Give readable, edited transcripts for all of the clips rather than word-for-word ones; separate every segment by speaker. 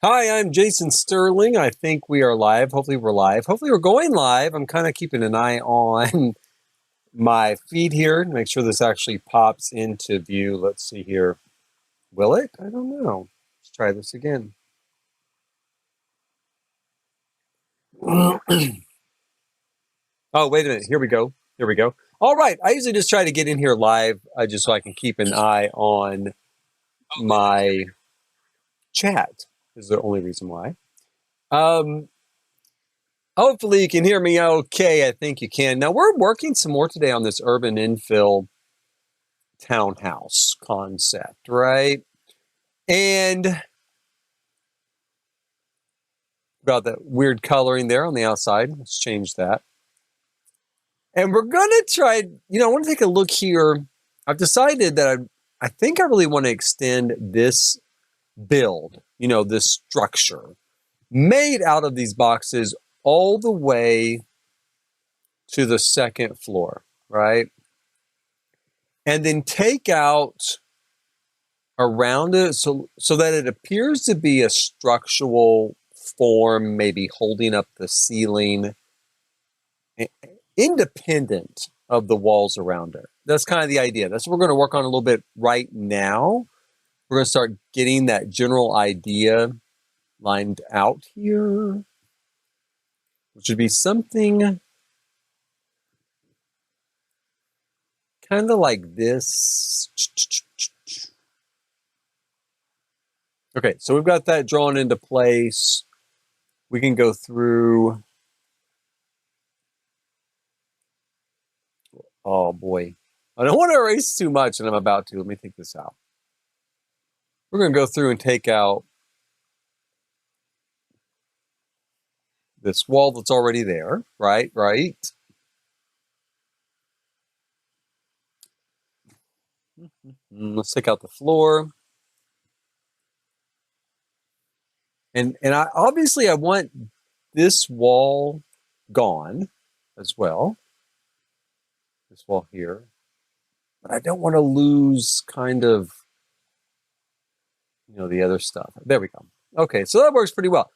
Speaker 1: Hi, I'm Jason Sterling. I think we are live. Hopefully we're live. Hopefully we're going live. I'm kind of keeping an eye on my feed here to make sure this actually pops into view. Let's see here. Will it? I don't know. Let's try this again. Oh, wait a minute. Here we go. Here we go. All right. I usually just try to get in here live just so I can keep an eye on my chat is the only reason why. Hopefully you can hear me okay. I think you can. Now we're working some more today on this urban infill townhouse concept, right? And got that weird coloring there on the outside. Let's change that. And we're going to try, I want to take a look here. I've decided that I think I really want to extend this build, this structure made out of these boxes all the way to the second floor, right? And then take out around it so that it appears to be a structural form, maybe holding up the ceiling, independent of the walls around it. That's kind of the idea. That's what we're going to work on a little bit right now. We're going to start getting that general idea lined out here, which would be something kind of like this. Okay, so we've got that drawn into place. We can go through. Oh boy, I don't want to erase too much, and I'm about to. Let me take this out. We're going to go through and take out this wall that's already there, right? Let's take out the floor. And I obviously I want this wall gone as well. This wall here. But I don't want to lose kind of, the other stuff. There we go. Okay, so that works pretty well.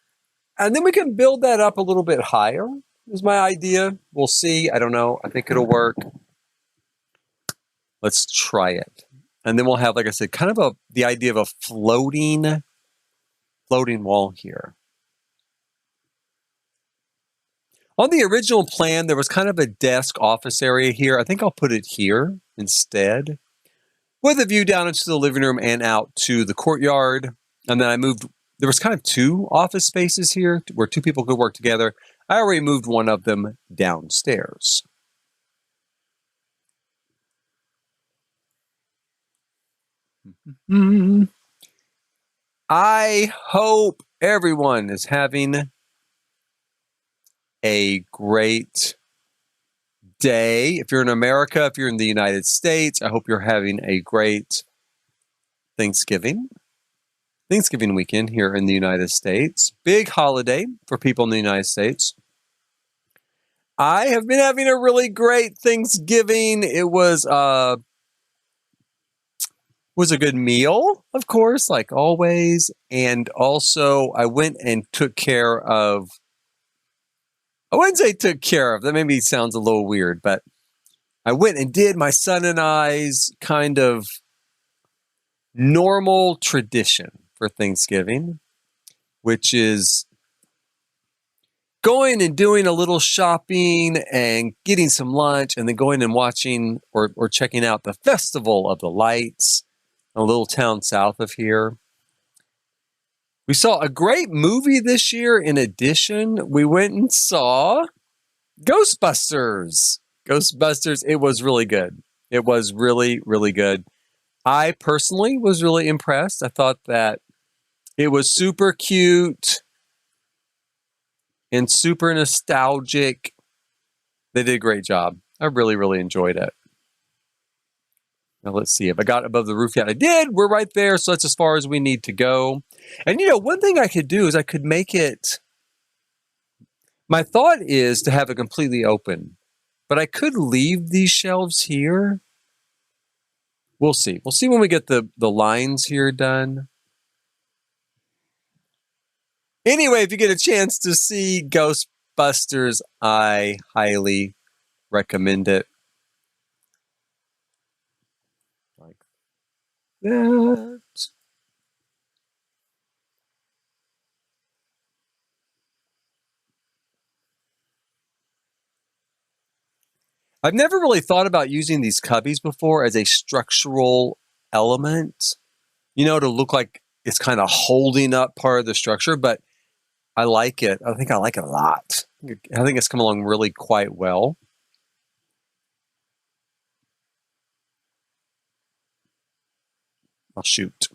Speaker 1: And then we can build that up a little bit higher, is my idea. We'll see. I don't know. I think it'll work. Let's try it. And then we'll have, like I said, kind of the idea of a floating wall here. On the original plan, there was kind of a desk office area here. I think I'll put it here instead, with a view down into the living room and out to the courtyard. And then I moved, there was kind of two office spaces here where two people could work together. I already moved one of them downstairs. I hope everyone is having a great day. If you're in America, if you're in the United States, I hope you're having a great Thanksgiving weekend here in the United States. Big holiday for people in the United States. I have been having a really great Thanksgiving. It was a good meal, of course, like always. And also I went and took care of, I wouldn't say took care of, that maybe sounds a little weird, but I went and did my son and I's kind of normal tradition for Thanksgiving, which is going and doing a little shopping and getting some lunch and then going and watching or checking out the Festival of the Lights in a little town south of here. We saw a great movie this year. In addition, we went and saw Ghostbusters. It was really good. It was really, really good. I personally was really impressed. I thought that it was super cute and super nostalgic. They did a great job. I really, really enjoyed it. Now let's see if I got above the roof yet. I did. We're right there. So that's as far as we need to go. And one thing I could do is I could make it, my thought is to have it completely open, but I could leave these shelves here. We'll see. We'll see when we get the lines here done. Anyway, if you get a chance to see Ghostbusters, I highly recommend it. Like that. I've never really thought about using these cubbies before as a structural element, to look like it's kind of holding up part of the structure, but I like it. I think I like it a lot. I think it's come along really quite well. I'll shoot.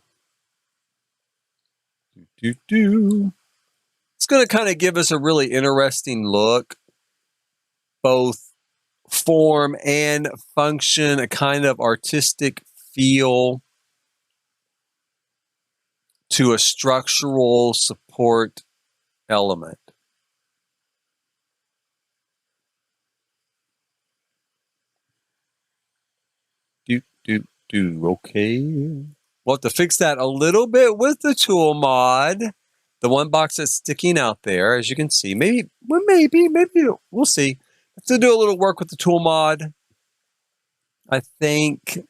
Speaker 1: It's going to kind of give us a really interesting look, both form and function, a kind of artistic feel to a structural support element. Okay. We'll have to fix that a little bit with the tool mod. The one box that's sticking out there, as you can see. Maybe we'll see. Have to do a little work with the tool mod. I think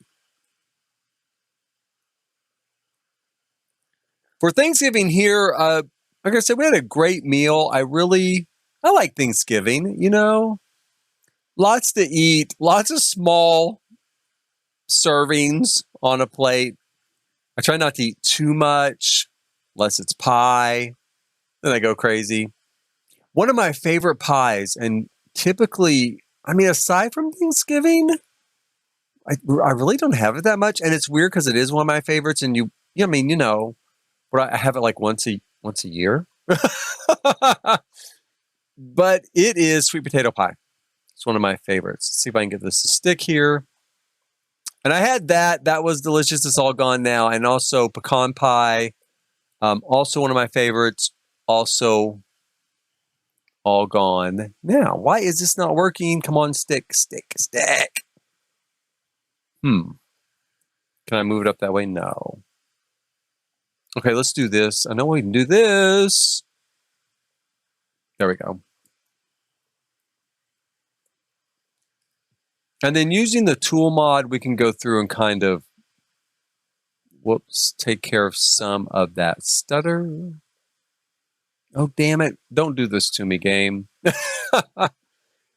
Speaker 1: for Thanksgiving here, like I said, we had a great meal. I like Thanksgiving, lots to eat, lots of small servings on a plate. I try not to eat too much unless it's pie. Then I go crazy. One of my favorite pies, and typically, aside from Thanksgiving, I really don't have it that much. And it's weird because it is one of my favorites. And but I have it like once a year. But it is sweet potato pie. It's one of my favorites. Let's see if I can get this to stick here. And I had that. That was delicious. It's all gone now. And also pecan pie. Also one of my favorites. Also all gone now. Why is this not working? Come on, stick. Can I move it up that way? No. Okay, let's do this. I know we can do this. There we go. And then using the tool mod, we can go through and kind of, take care of some of that stutter. Oh, damn it. Don't do this to me, game.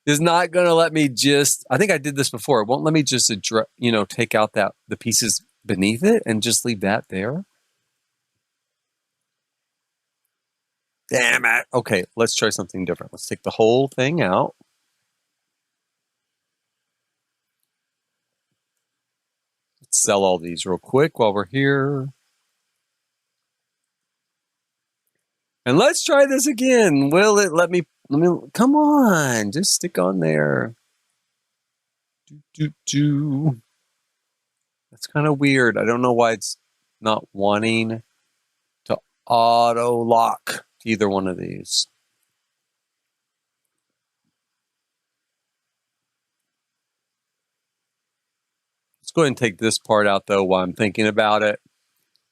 Speaker 1: It's not going to let me I think I did this before. It won't let me just, take out the pieces beneath it and just leave that there. Damn it. Okay, let's try something different. Let's take the whole thing out. Let's sell all these real quick while we're here. And let's try this again. Will it let me, come on, just stick on there. That's kind of weird. I don't know why it's not wanting to auto lock to either one of these. Let's go ahead and take this part out though while I'm thinking about it.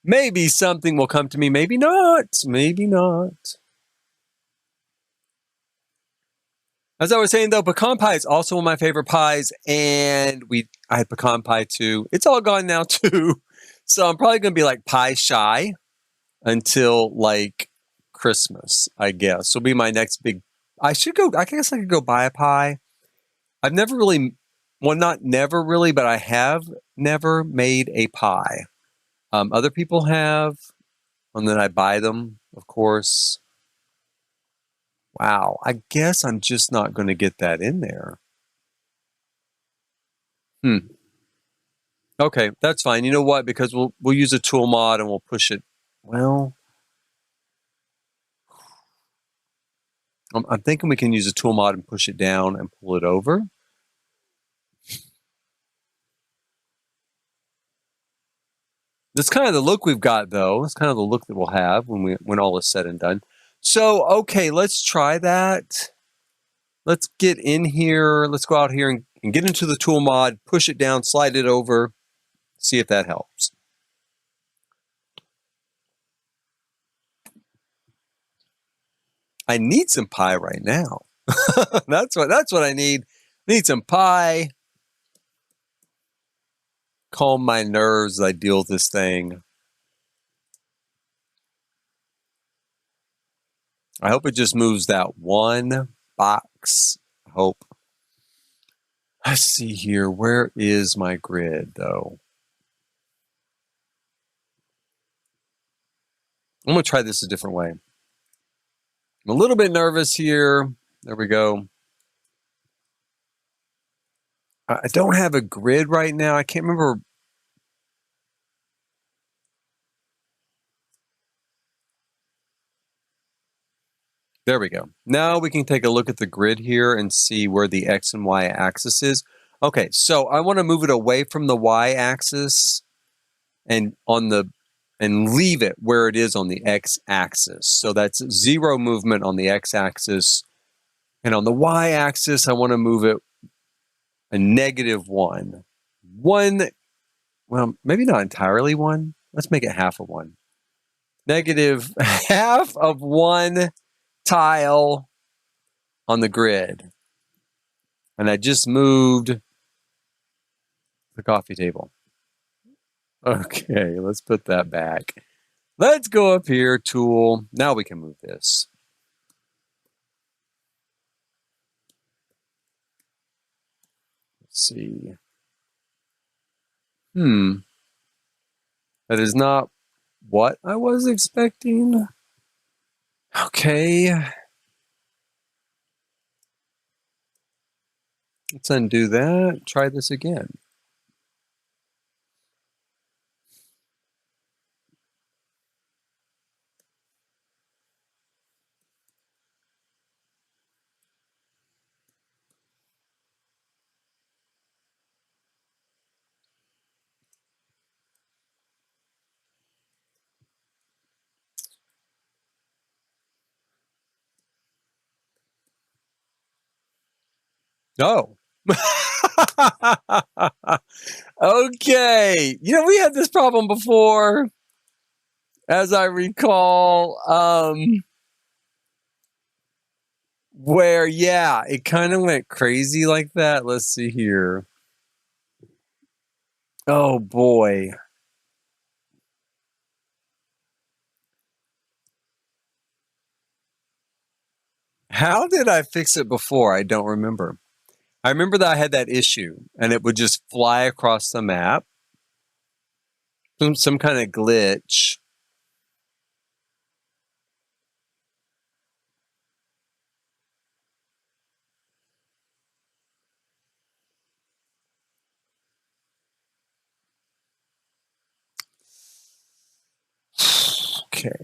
Speaker 1: Maybe something will come to me. Maybe not. Maybe not. As I was saying though, pecan pie is also one of my favorite pies, and I had pecan pie too. It's all gone now too. So I'm probably going to be like pie shy until like Christmas, I guess. Will be my next big. I guess I could go buy a pie. I've never really, not never really, but I have never made a pie. Other people have, and then I buy them, of course. Wow, I guess I'm just not going to get that in there. Okay, that's fine. You know what? Because we'll use a tool mod and we'll push it. Well, I'm thinking we can use a tool mod and push it down and pull it over. That's kind of the look we've got, though. That's kind of the look that we'll have when all is said and done. So, okay, let's try that. Let's get in here. Let's go out here and get into the tool mod, push it down, slide it over, see if that helps. I need some pie right now. That's what I need. I need some pie. Calm my nerves as I deal with this thing. I hope it just moves that one box. I hope. Let's see here. Where is my grid, though? I'm going to try this a different way. I'm a little bit nervous here. There we go. I don't have a grid right now. I can't remember. There we go. Now we can take a look at the grid here and see where the X and Y axis is. Okay, so I want to move it away from the Y axis and leave it where it is on the X axis. So that's 0 movement on the X axis. And on the Y axis, I want to move it a -1. One, well, maybe not entirely 1. Let's make it half of 1. Negative half of 1 tile on the grid. And I just moved the coffee table. Okay, let's put that back. Let's go up here, tool. Now we can move this. Let's see. That is not what I was expecting. Okay. Let's undo that. Try this again. Oh. Okay. You know, we had this problem before, as I recall, where, yeah, it kind of went crazy like that. Let's see here. Oh, boy. How did I fix it before? I don't remember. I remember that I had that issue, and it would just fly across the map. Some kind of glitch. Okay.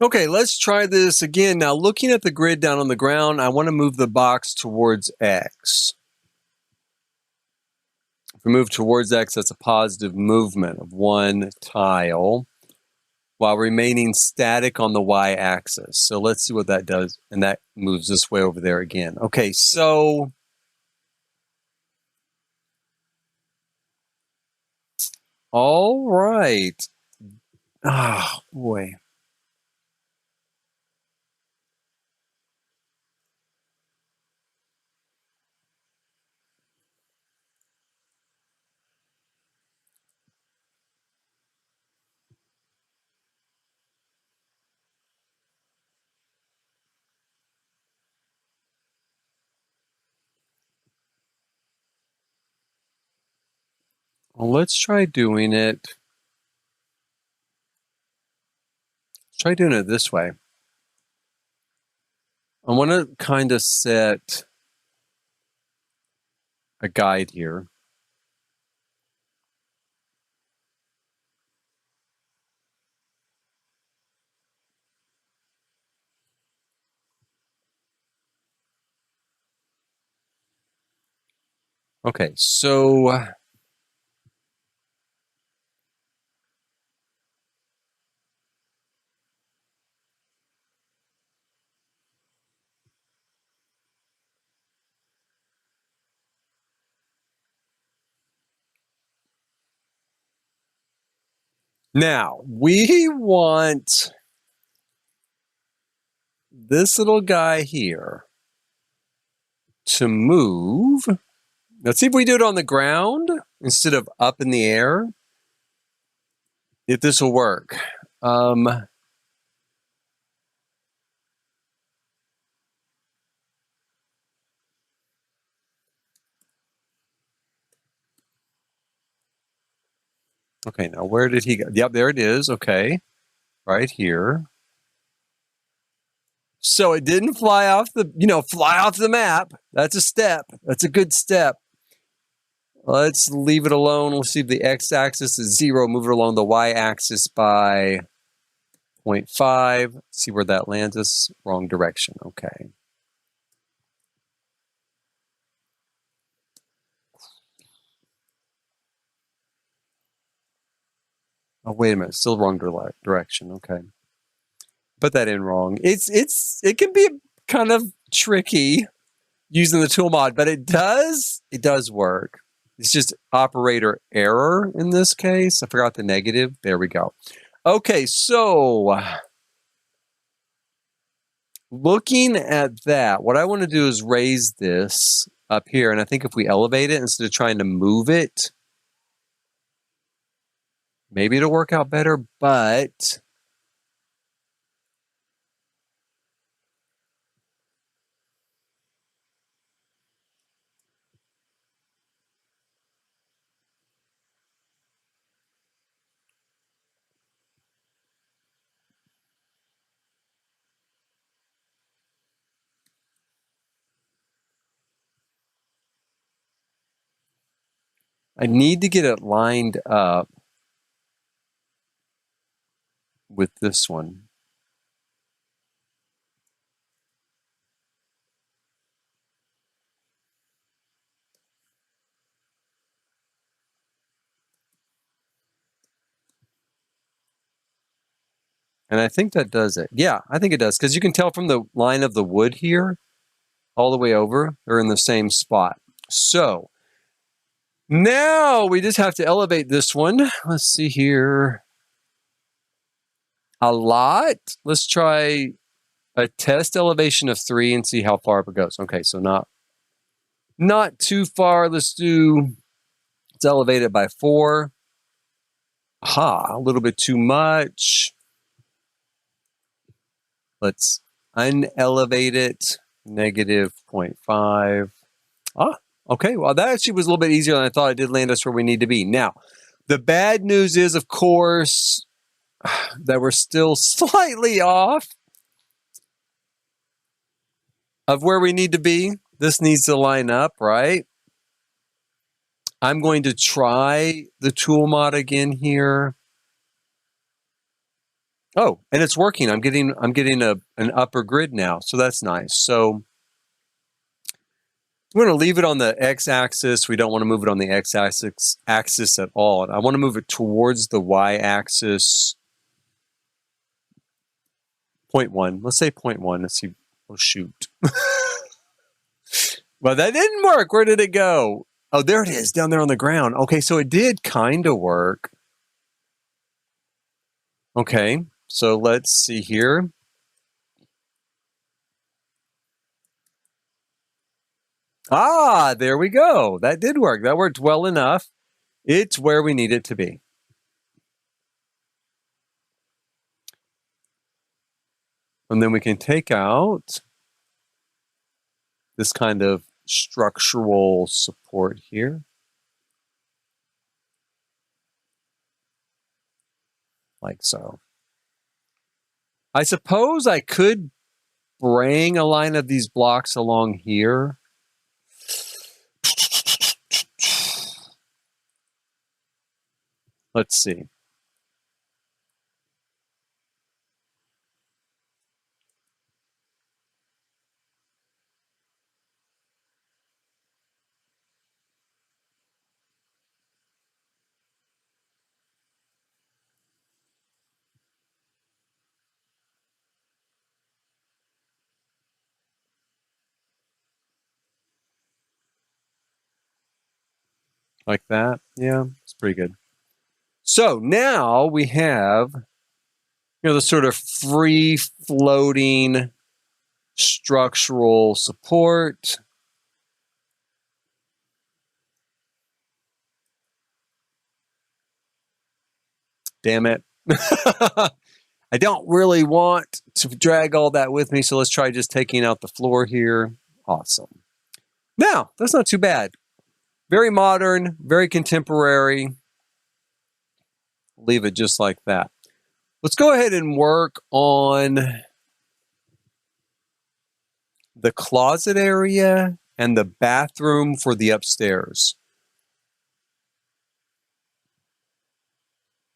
Speaker 1: Okay, let's try this again. Now, looking at the grid down on the ground, I want to move the box towards X. If we move towards X, that's a positive movement of 1 tile while remaining static on the Y axis. So let's see what that does. And that moves this way over there again. Okay, so all right. Oh, boy. Well, let's try doing it. Let's try doing it this way. I want to kind of set a guide here. Okay, so now we want this little guy here to move. Let's see if we do it on the ground instead of up in the air. If this will work. Okay, now where did he go? Yep, there it is. Okay, right here. So it didn't fly off the map. That's a step. That's a good step. Let's leave it alone. We'll see if the x-axis is 0. Move it along the y-axis by 0.5. See where that lands us. Wrong direction. Okay. Oh, wait a minute. Still wrong direction. Okay. Put that in wrong. It can be kind of tricky using the tool mod, but it does work. It's just operator error in this case. I forgot the negative. There we go. Okay, so looking at that, what I want to do is raise this up here, and I think if we elevate it instead of trying to move it, maybe it'll work out better, but I need to get it lined up with this one. And I think that does it. Yeah, I think it does. Because you can tell from the line of the wood here all the way over, they're in the same spot. So now we just have to elevate this one. Let's see here. A lot. Let's try a test elevation of 3 and see how far up it goes. Okay, so not too far. Let's elevate it by 4. Aha, a little bit too much. Let's unelevate it, negative 0.5. Ah, okay, well, that actually was a little bit easier than I thought. It did land us where we need to be. Now, the bad news is, of course, that we're still slightly off of where we need to be. This needs to line up, right? I'm going to try the tool mod again here. Oh, and it's working. I'm getting an upper grid now, so that's nice. So we're going to leave it on the x-axis. We don't want to move it on the x-axis at all. I want to move it towards the y-axis. 0.1. Let's say 0.1. Let's see. Oh, shoot. Well, that didn't work. Where did it go? Oh, there it is, down there on the ground. Okay, so it did kind of work. Okay, so let's see here. Ah, there we go. That did work. That worked well enough. It's where we need it to be. And then we can take out this kind of structural support here. Like so. I suppose I could bring a line of these blocks along here. Let's see. Like that. Yeah, it's pretty good. So now we have, the sort of free floating structural support. Damn it. I don't really want to drag all that with me, so let's try just taking out the floor here. Awesome. Now, that's not too bad. Very modern, very contemporary. Leave it just like that. Let's go ahead and work on the closet area and the bathroom for the upstairs.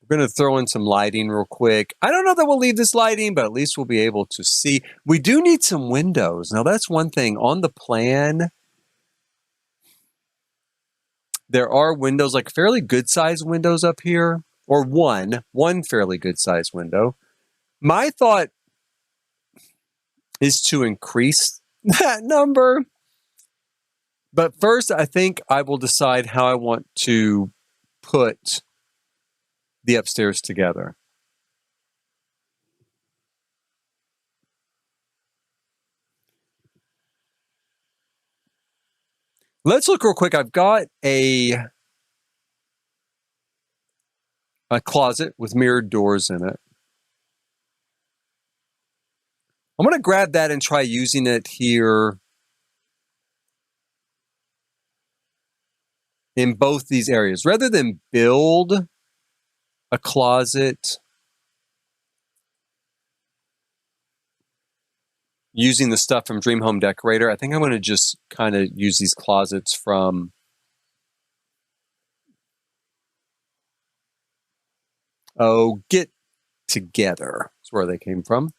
Speaker 1: We're going to throw in some lighting real quick. I don't know that we'll leave this lighting, but at least we'll be able to see. We do need some windows. Now, that's one thing. On the plan, there are windows, like fairly good-sized windows up here, or one fairly good-sized window. My thought is to increase that number. But first, I think I will decide how I want to put the upstairs together. Let's look real quick. I've got a closet with mirrored doors in it. I'm going to grab that and try using it here in both these areas. Rather than build a closet using the stuff from Dream Home Decorator, I think I'm going to just kind of use these closets from Get Together. That's where they came from.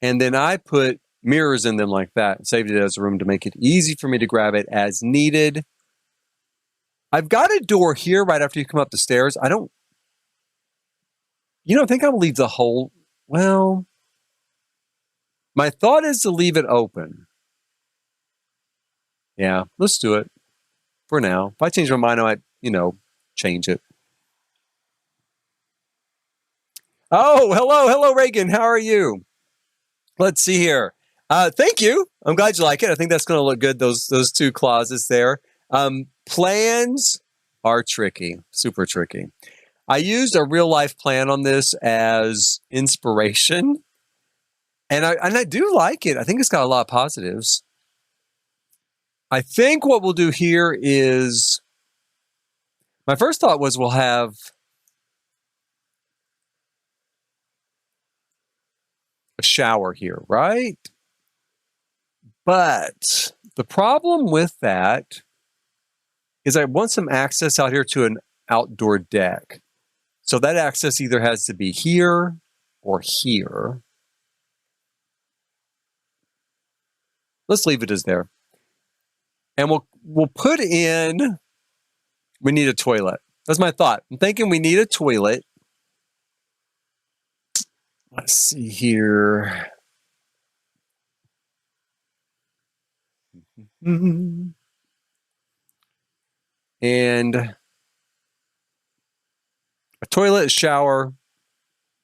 Speaker 1: And then I put mirrors in them like that and saved it as a room to make it easy for me to grab it as needed. I've got a door here right after you come up the stairs. I think I'll leave the whole, well, my thought is to leave it open. Yeah, let's do it for now. If I change my mind, I might, change it. Oh, hello, Reagan. How are you? Let's see here. Thank you. I'm glad you like it. I think that's going to look good, those two closets there. Plans are tricky, super tricky. I used a real life plan on this as inspiration, and I do like it. I think it's got a lot of positives. I think what we'll do here is, my first thought was we'll have a shower here, right? But the problem with that is I want some access out here to an outdoor deck. So that access either has to be here or here. Let's leave it as there. And we'll put in, we need a toilet. That's my thought. I'm thinking we need a toilet. Let's see here. And a toilet, shower,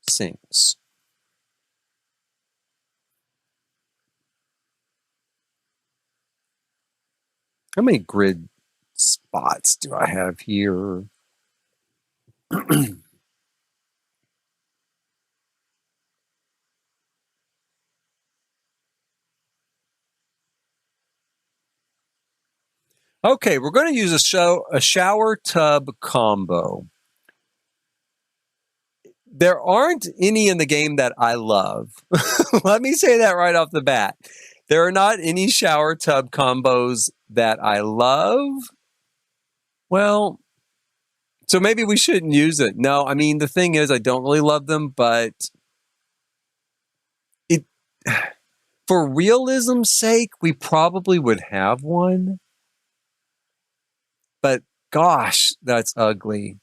Speaker 1: sinks. How many grid spots do I have here? Okay, we're going to use a shower tub combo. There aren't any in the game that I love. Let me say that right off the bat. There are not any shower tub combos that I love. Well, so maybe we shouldn't use it. No, I mean, the thing is, I don't really love them, but for realism's sake, we probably would have one. But gosh, that's ugly.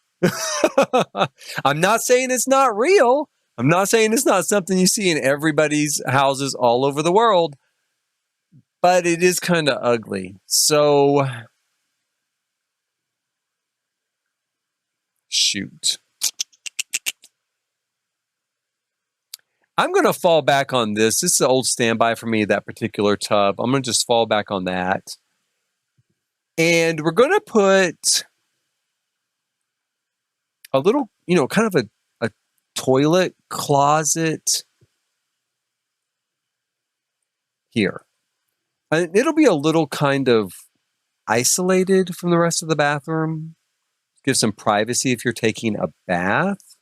Speaker 1: I'm not saying it's not real. I'm not saying it's not something you see in everybody's houses all over the world. But it is kind of ugly. So Shoot. I'm going to fall back on this. This is an old standby for me, that particular tub. I'm going to just fall back on that. And we're going to put a little, kind of a toilet closet here. And it'll be a little kind of isolated from the rest of the bathroom. Give some privacy if you're taking a bath.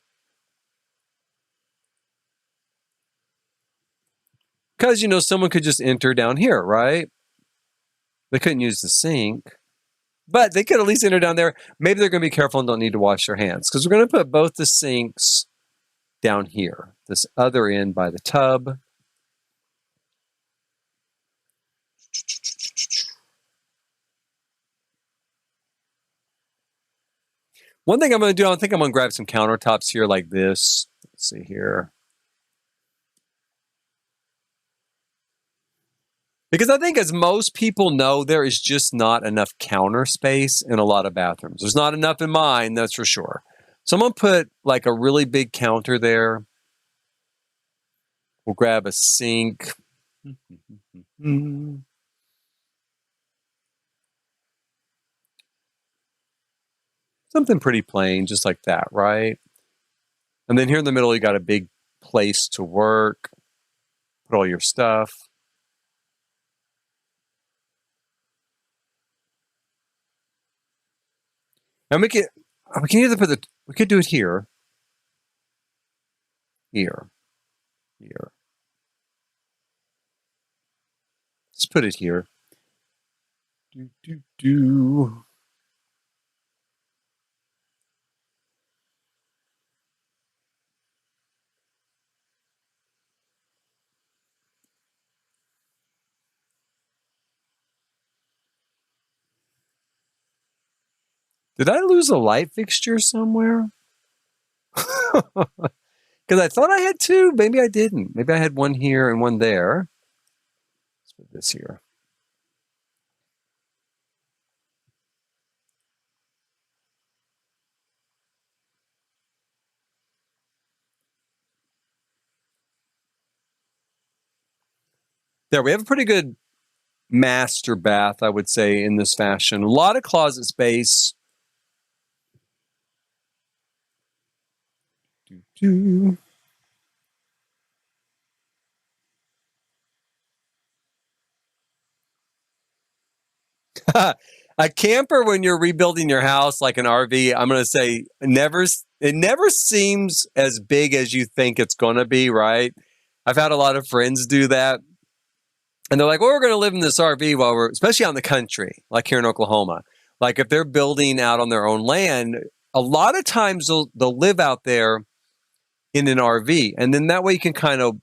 Speaker 1: Because, someone could just enter down here, right? They couldn't use the sink. But they could at least enter down there. Maybe they're going to be careful and don't need to wash their hands. Because we're going to put both the sinks down here. This other end by the tub. One thing I'm going to do, I think I'm going to grab some countertops here like this. Let's see here. Because I think, as most people know, there is just not enough counter space in a lot of bathrooms. There's not enough in mine, that's for sure. So I'm going to put like a really big counter there. We'll grab a sink. Something pretty plain, just like that, right? And then here in the middle, you got a big place to work. Put all your stuff. And we can either we could do it here. Here. Let's put it here. Did I lose a light fixture somewhere? Because I thought I had two. Maybe I didn't. Maybe I had one here and one there. Let's put this here. There, we have a pretty good master bath, I would say, in this fashion. A lot of closet space. A camper, when you're rebuilding your house like an RV, I'm going to say it never seems as big as you think it's going to be, right? I've had a lot of friends do that. And they're like, well, we're going to live in this RV while especially out in the country, like here in Oklahoma. Like if they're building out on their own land, a lot of times they'll live out there in an RV. And then that way you can kind of,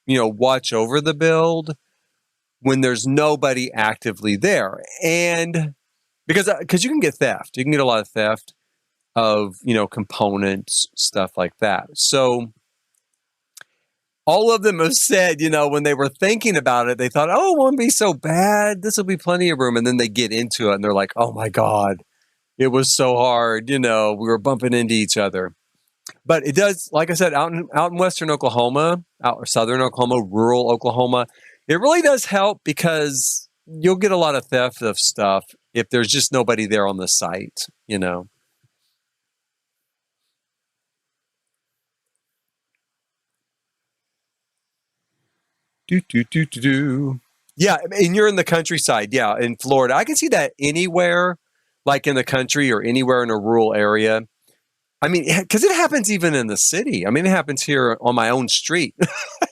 Speaker 1: watch over the build when there's nobody actively there. And because you can get theft. You can get a lot of theft of, components, stuff like that. So all of them have said, when they were thinking about it, they thought, oh, it won't be so bad. This will be plenty of room. And then they get into it and they're like, oh my God, it was so hard. We were bumping into each other. But it does, like I said, out in western Oklahoma, or southern Oklahoma, rural Oklahoma, it really does help because you'll get a lot of theft of stuff if there's just nobody there on the site, Yeah, and you're in the countryside. Yeah, in Florida. I can see that anywhere, like in the country or anywhere in a rural area. I mean, because it happens even in the city. I mean, it happens here on my own street.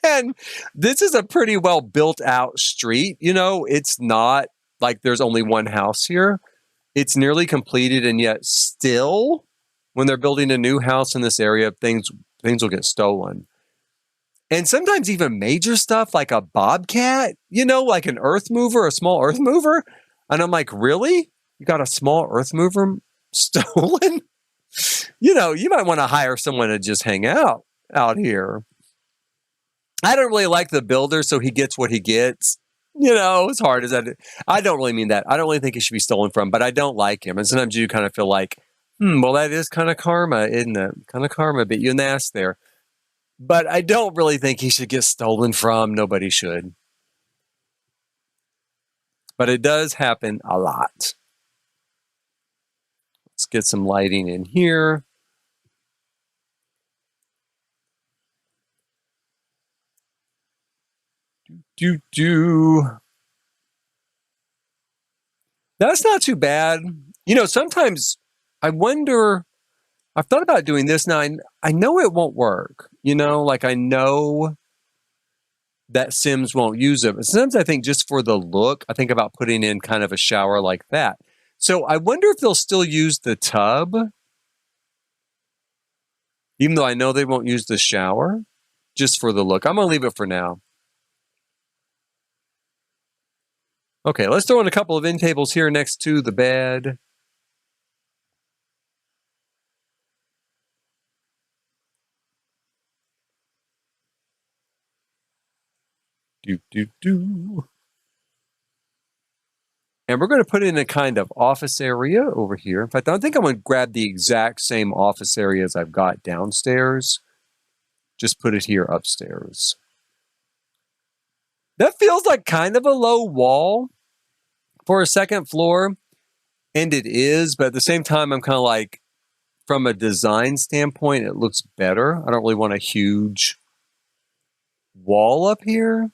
Speaker 1: And this is a pretty well built out street. It's not like there's only one house here. It's nearly completed. And yet still, when they're building a new house in this area, things will get stolen. And sometimes even major stuff like a bobcat, like an earth mover, a small earth mover. And I'm like, really? You got a small earth mover stolen? You might want to hire someone to just hang out here. I don't really like the builder, so he gets what he gets. As hard as that is. I don't really mean that. I don't really think he should be stolen from, but I don't like him. And sometimes you kind of feel like, Well, that is kind of karma, isn't it? Kind of karma bit you in the ass there. But I don't really think he should get stolen from. Nobody should. But it does happen a lot. Let's get some lighting in here. That's not too bad. You know, sometimes I wonder, I've thought about doing this now. I know it won't work. You know, like I know that Sims won't use it. But sometimes I think just for the look, I think about putting in kind of a shower like that. So I wonder if they'll still use the tub, even though I know they won't use the shower, just for the look. I'm going to leave it for now. Okay, let's throw in a couple of end tables here next to the bed. And we're going to put in a kind of office area over here. In fact, I think I'm going to grab the exact same office area as I've got downstairs. Just put it here upstairs. That feels like kind of a low wall for a second floor. And it is, but at the same time, I'm kind of like, from a design standpoint, it looks better. I don't really want a huge wall up here.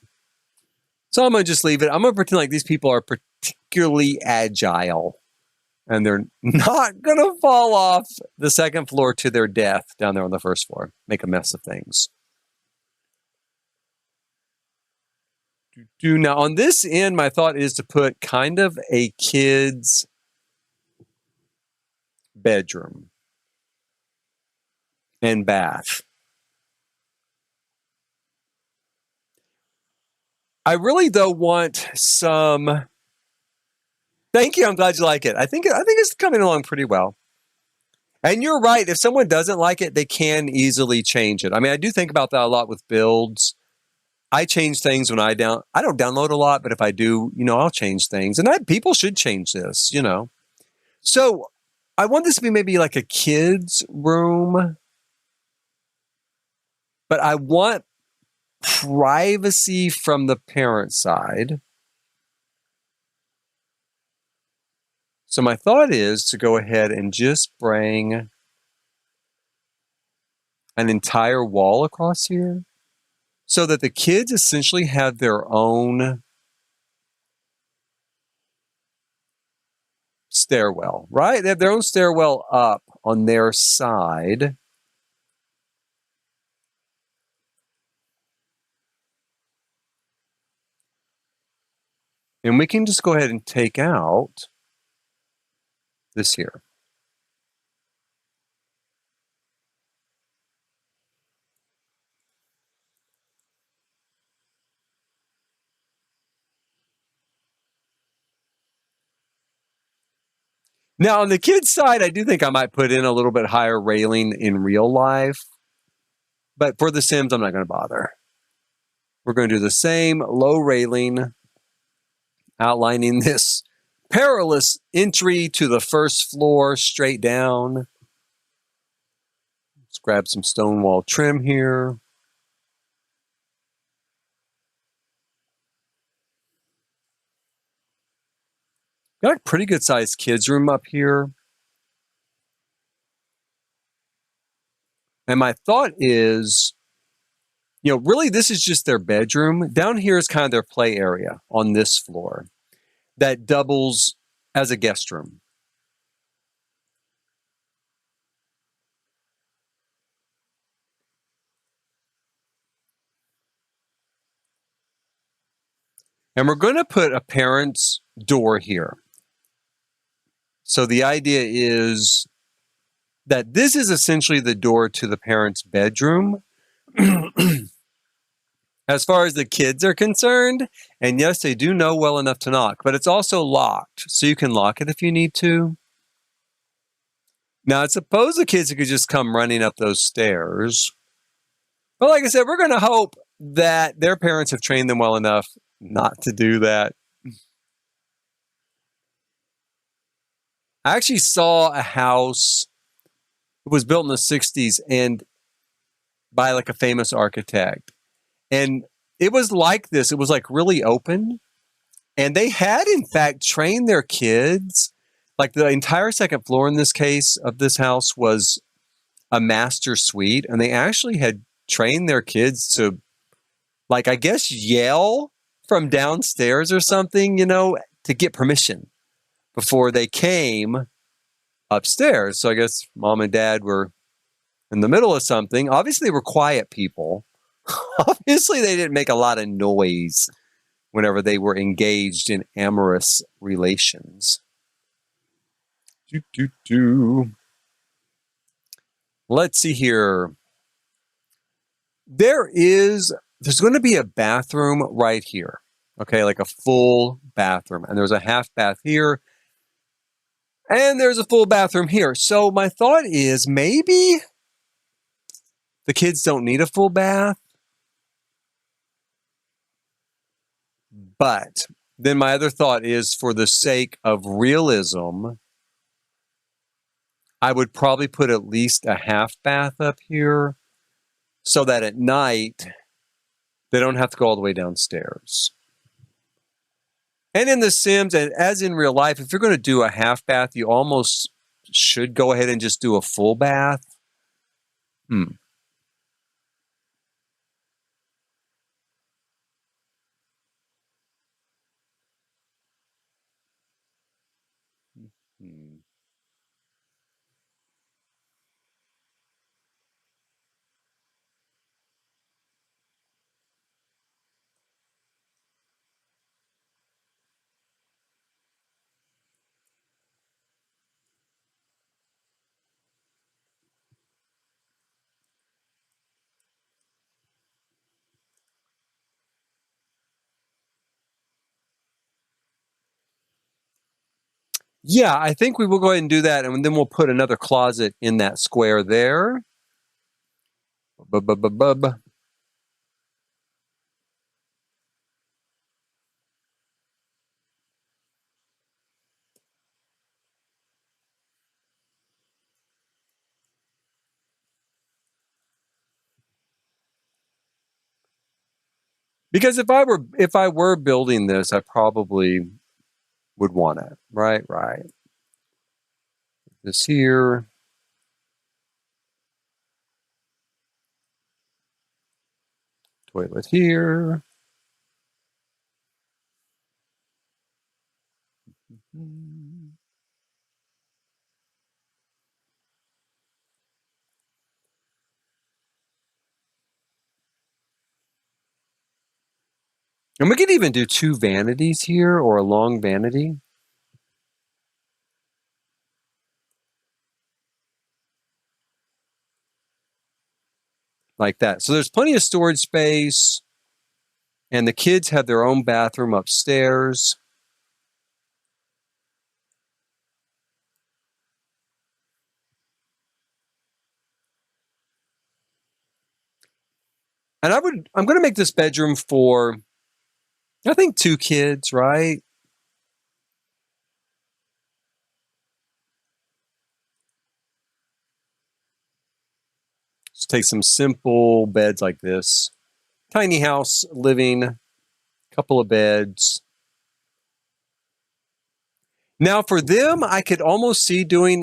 Speaker 1: So I'm going to just leave it. I'm going to pretend like these people are particularly agile. And they're not going to fall off the second floor to their death down there on the first floor. Make a mess of things. Now, on this end, my thought is to put kind of a kid's bedroom and bath. I really, though, want some... Thank you. I'm glad you like it. I think it's coming along pretty well. And you're right. If someone doesn't like it, they can easily change it. I mean, I do think about that a lot with builds. I change things when I don't download a lot, but if I do, you know, I'll change things. And people should change this, you know. So I want this to be maybe like a kid's room, but I want privacy from the parent side. So my thought is to go ahead and just bring an entire wall across here so that the kids essentially have their own stairwell, right? They have their own stairwell up on their side. And we can just go ahead and take out this here. Now, on the kids' side, I do think I might put in a little bit higher railing in real life. But for the Sims, I'm not going to bother. We're going to do the same low railing, outlining this perilous entry to the first floor straight down. Let's grab some stone wall trim here. Got a pretty good sized kids' room up here. And my thought is, you know, really this is just their bedroom. Down here is kind of their play area on this floor that doubles as a guest room. And we're going to put a parent's door here. So the idea is that this is essentially the door to the parent's bedroom. As far as the kids are concerned, and yes, they do know well enough to knock, but it's also locked, so you can lock it if you need to. Now, I suppose the kids could just come running up those stairs. But like I said, we're going to hope that their parents have trained them well enough not to do that. I actually saw a house It was built in the 60s and by like a famous architect. And it was like this. It was like really open. And they had, in fact, trained their kids. Like the entire second floor in this case of this house was a master suite. And they actually had trained their kids to, like, I guess, yell from downstairs or something, to get permission before they came upstairs. So I guess mom and dad were in the middle of something. Obviously, they were quiet people. Obviously, they didn't make a lot of noise whenever they were engaged in amorous relations. Let's see here. There's going to be a bathroom right here. Okay, like a full bathroom. And there's a half bath here. And there's a full bathroom here. So my thought is maybe the kids don't need a full bath. But then my other thought is, for the sake of realism, I would probably put at least a half bath up here so that at night they don't have to go all the way downstairs. And in The Sims, and as in real life, if you're going to do a half bath, you almost should go ahead and just do a full bath. Yeah, I think we will go ahead and do that, and then we'll put another closet in that square there. Because if I were building this, I probably would want it. Right. This here. Toilet here. And we could even do 2 vanities here, or a long vanity. Like that. So there's plenty of storage space. And the kids have their own bathroom upstairs. And I'm going to make this bedroom for, I think, 2 kids, right? Just take some simple beds like this. Tiny house, living, couple of beds. Now for them, I could almost see doing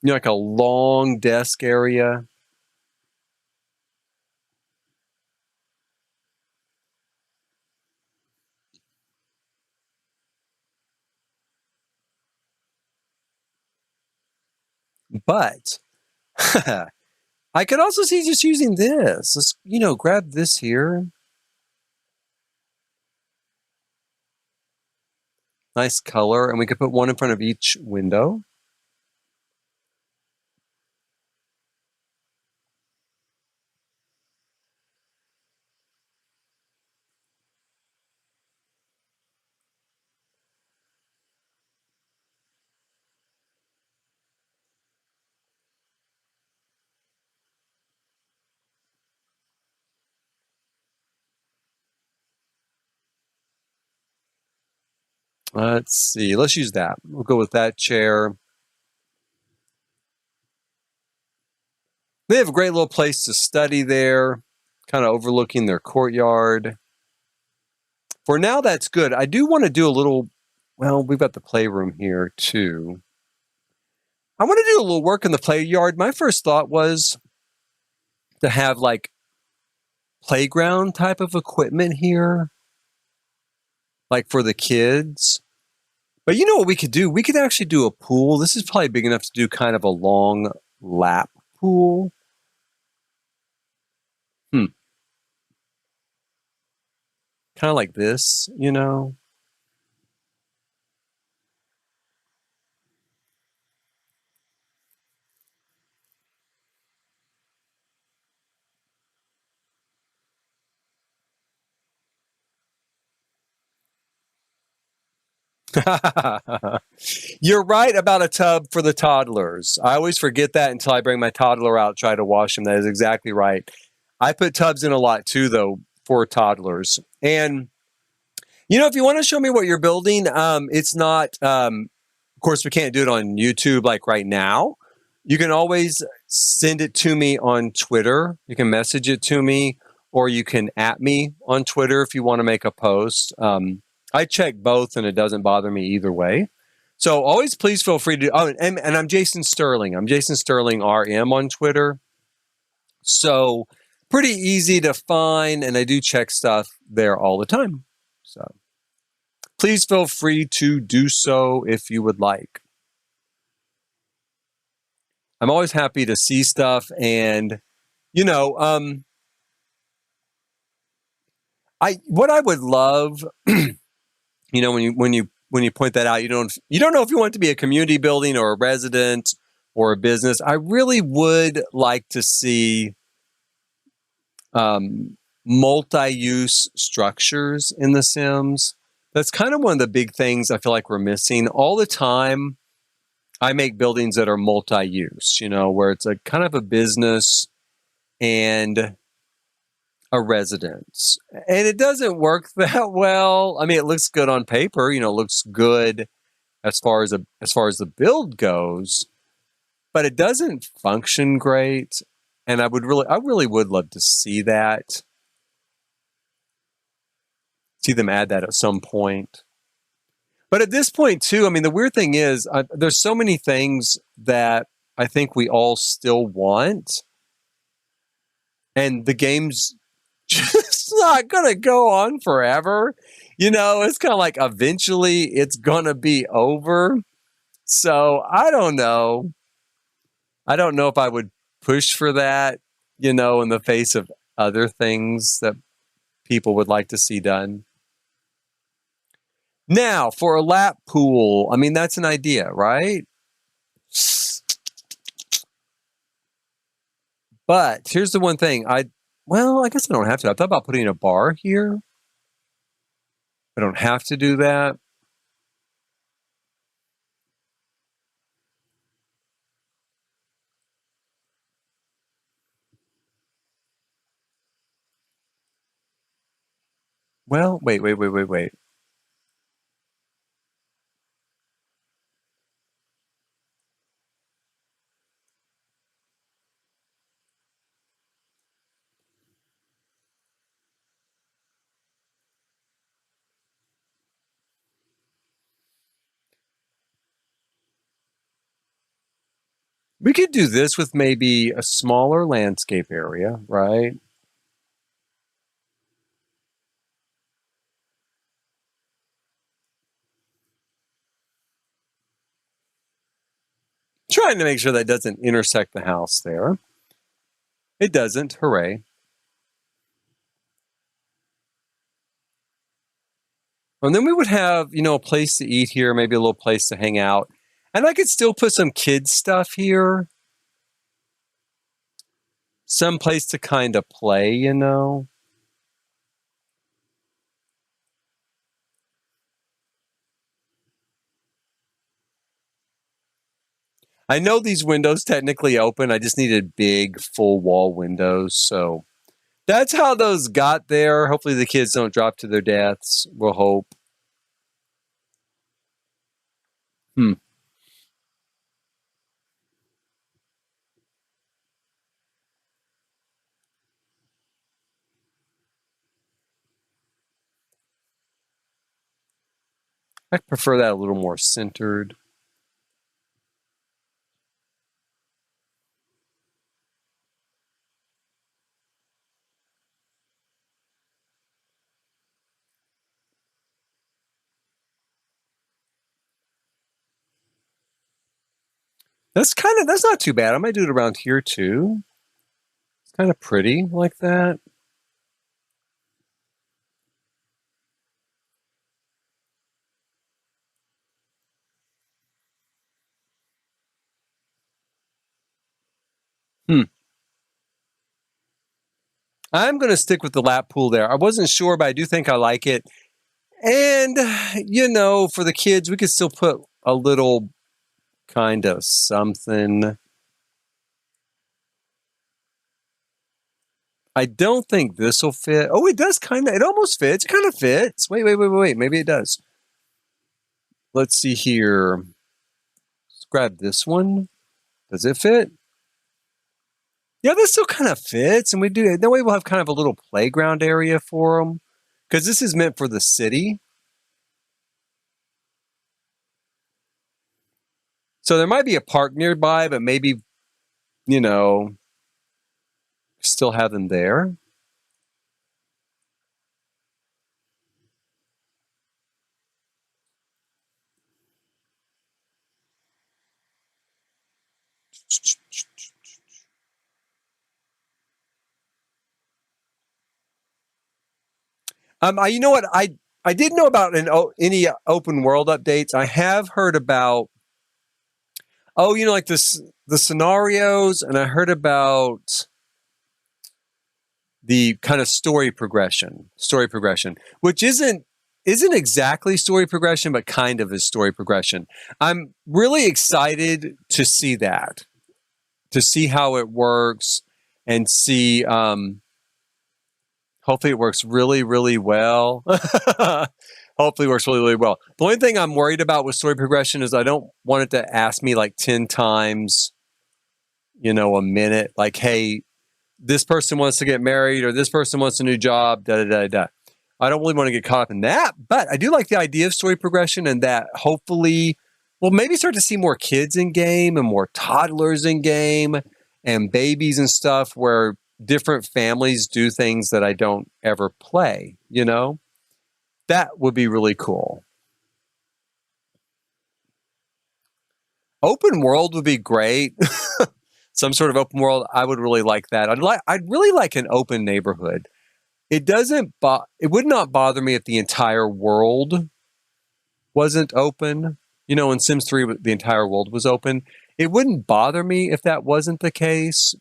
Speaker 1: like a long desk area. But I could also see just using this. Let's, grab this here. Nice color. And we could put one in front of each window. Let's see. Let's use that. We'll go with that chair. They have a great little place to study there, kind of overlooking their courtyard. For now, that's good. I do want to do a little, well, we've got the playroom here too. I want to do a little work in the play yard. My first thought was to have like playground type of equipment here, like for the kids. But you know what we could do? We could actually do a pool. This is probably big enough to do kind of a long lap pool. Kind of like this, you know? You're right about a tub for the toddlers. I always forget that until I bring my toddler out, try to wash him. That is exactly right. I put tubs in a lot too, though, for toddlers. And, you know, if you want to show me what you're building, it's not, of course, we can't do it on YouTube like right now. You can always send it to me on Twitter. You can message it to me, or you can @ me on Twitter if you want to make a post. I check both and it doesn't bother me either way. So always please feel free to, and I'm Jason Sterling. I'm Jason Sterling RM on Twitter. So pretty easy to find, and I do check stuff there all the time. So please feel free to do so if you would like. I'm always happy to see stuff, and you know, what I would love, you know, when you point that out, you don't know if you want it to be a community building or a residence or a business. I really would like to see multi-use structures in The Sims. That's kind of one of the big things I feel like we're missing all the time. I make buildings that are multi-use, you know, where it's a kind of a business and a residence. And it doesn't work that well. I mean, it looks good on paper, you know, it looks good as far as the build goes, but it doesn't function great. And I really would love to see that. See them add that at some point. But at this point too, I mean, the weird thing is there's so many things that I think we all still want. And the game's just not going to go on forever. You know, it's kind of like eventually it's going to be over. So I don't know. I don't know if I would push for that, you know, in the face of other things that people would like to see done. Now, for a lap pool, I mean, that's an idea, right? But here's the one thing. I guess I don't have to. I thought about putting a bar here. I don't have to do that. Well, wait. We could do this with maybe a smaller landscape area, right? Trying to make sure that doesn't intersect the house there. It doesn't. Hooray. And then we would have, you know, a place to eat here, maybe a little place to hang out. And I could still put some kids stuff here. Some place to kind of play, you know. I know these windows technically open. I just needed big full wall windows. So that's how those got there. Hopefully the kids don't drop to their deaths. We'll hope. Hmm. I prefer that a little more centered. That's not too bad. I might do it around here too. It's kind of pretty like that. Hmm. I'm going to stick with the lap pool there. I wasn't sure, but I do think I like it. And, for the kids, we could still put a little kind of something. I don't think this will fit. Oh, it does it almost fits. It kind of fits. Wait. Maybe it does. Let's see here. Let's grab this one. Does it fit? Yeah, this still kind of fits. And we do, that way we'll have kind of a little playground area for them. Because this is meant for the city. So there might be a park nearby, but maybe, still have them there. You know what? I didn't know about any open world updates. I have heard about, like the scenarios, and I heard about the kind of story progression, which isn't exactly story progression, but kind of is story progression. I'm really excited to see that, to see how it works, and see. Hopefully, it works really, really well. Hopefully, it works really, really well. The only thing I'm worried about with story progression is I don't want it to ask me like 10 times, a minute, like, hey, this person wants to get married or this person wants a new job, da, da, da, da. I don't really want to get caught up in that, but I do like the idea of story progression, and that hopefully we'll maybe start to see more kids in game and more toddlers in game and babies and stuff where different families do things that I don't ever play, That would be really cool. Open world would be great. Some sort of open world, I would really like that. I'd really like an open neighborhood. It would not bother me if the entire world wasn't open. In Sims 3, the entire world was open. It wouldn't bother me if that wasn't the case,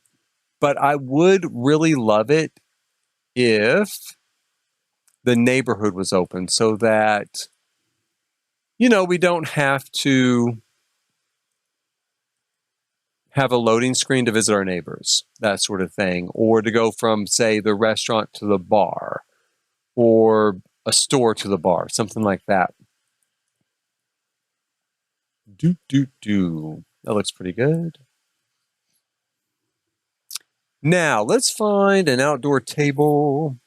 Speaker 1: but I would really love it if the neighborhood was open so that, we don't have to have a loading screen to visit our neighbors, that sort of thing, or to go from, say, the restaurant to the bar, or a store to the bar, something like that. That looks pretty good. Now, let's find an outdoor table.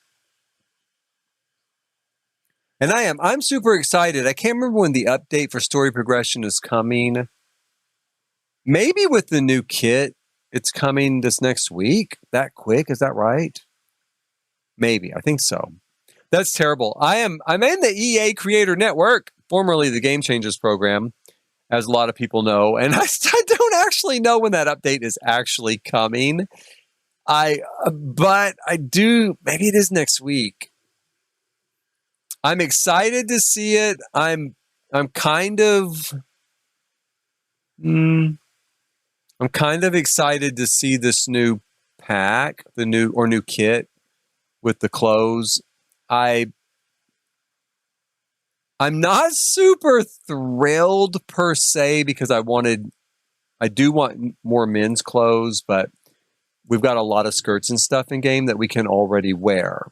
Speaker 1: And I'm super excited. I can't remember when the update for story progression is coming. Maybe with the new kit, it's coming this next week. That quick, is that right? Maybe, I think so. That's terrible. I'm in the EA Creator Network, formerly the Game Changers program, as a lot of people know, and I don't actually know when that update is actually coming. But I do. Maybe it is next week. I'm excited to see it. I'm kind of. I'm kind of excited to see this new pack, the new kit with the clothes. I'm not super thrilled per se because I do want more men's clothes, but we've got a lot of skirts and stuff in game that we can already wear.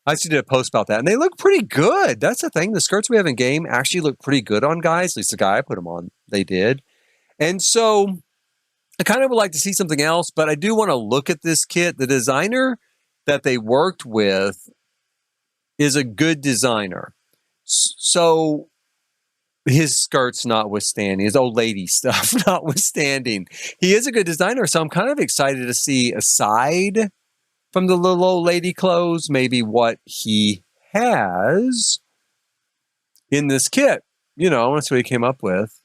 Speaker 1: I actually did a post about that, and they look pretty good. That's the thing. The skirts we have in game actually look pretty good on guys. At least the guy I put them on, they did. And so I kind of would like to see something else, but I do want to look at this kit. The designer that they worked with is a good designer. So his skirts notwithstanding, his old lady stuff notwithstanding, he is a good designer. So I'm kind of excited to see, aside from the little old lady clothes, maybe what he has in this kit. You know, that's what he came up with.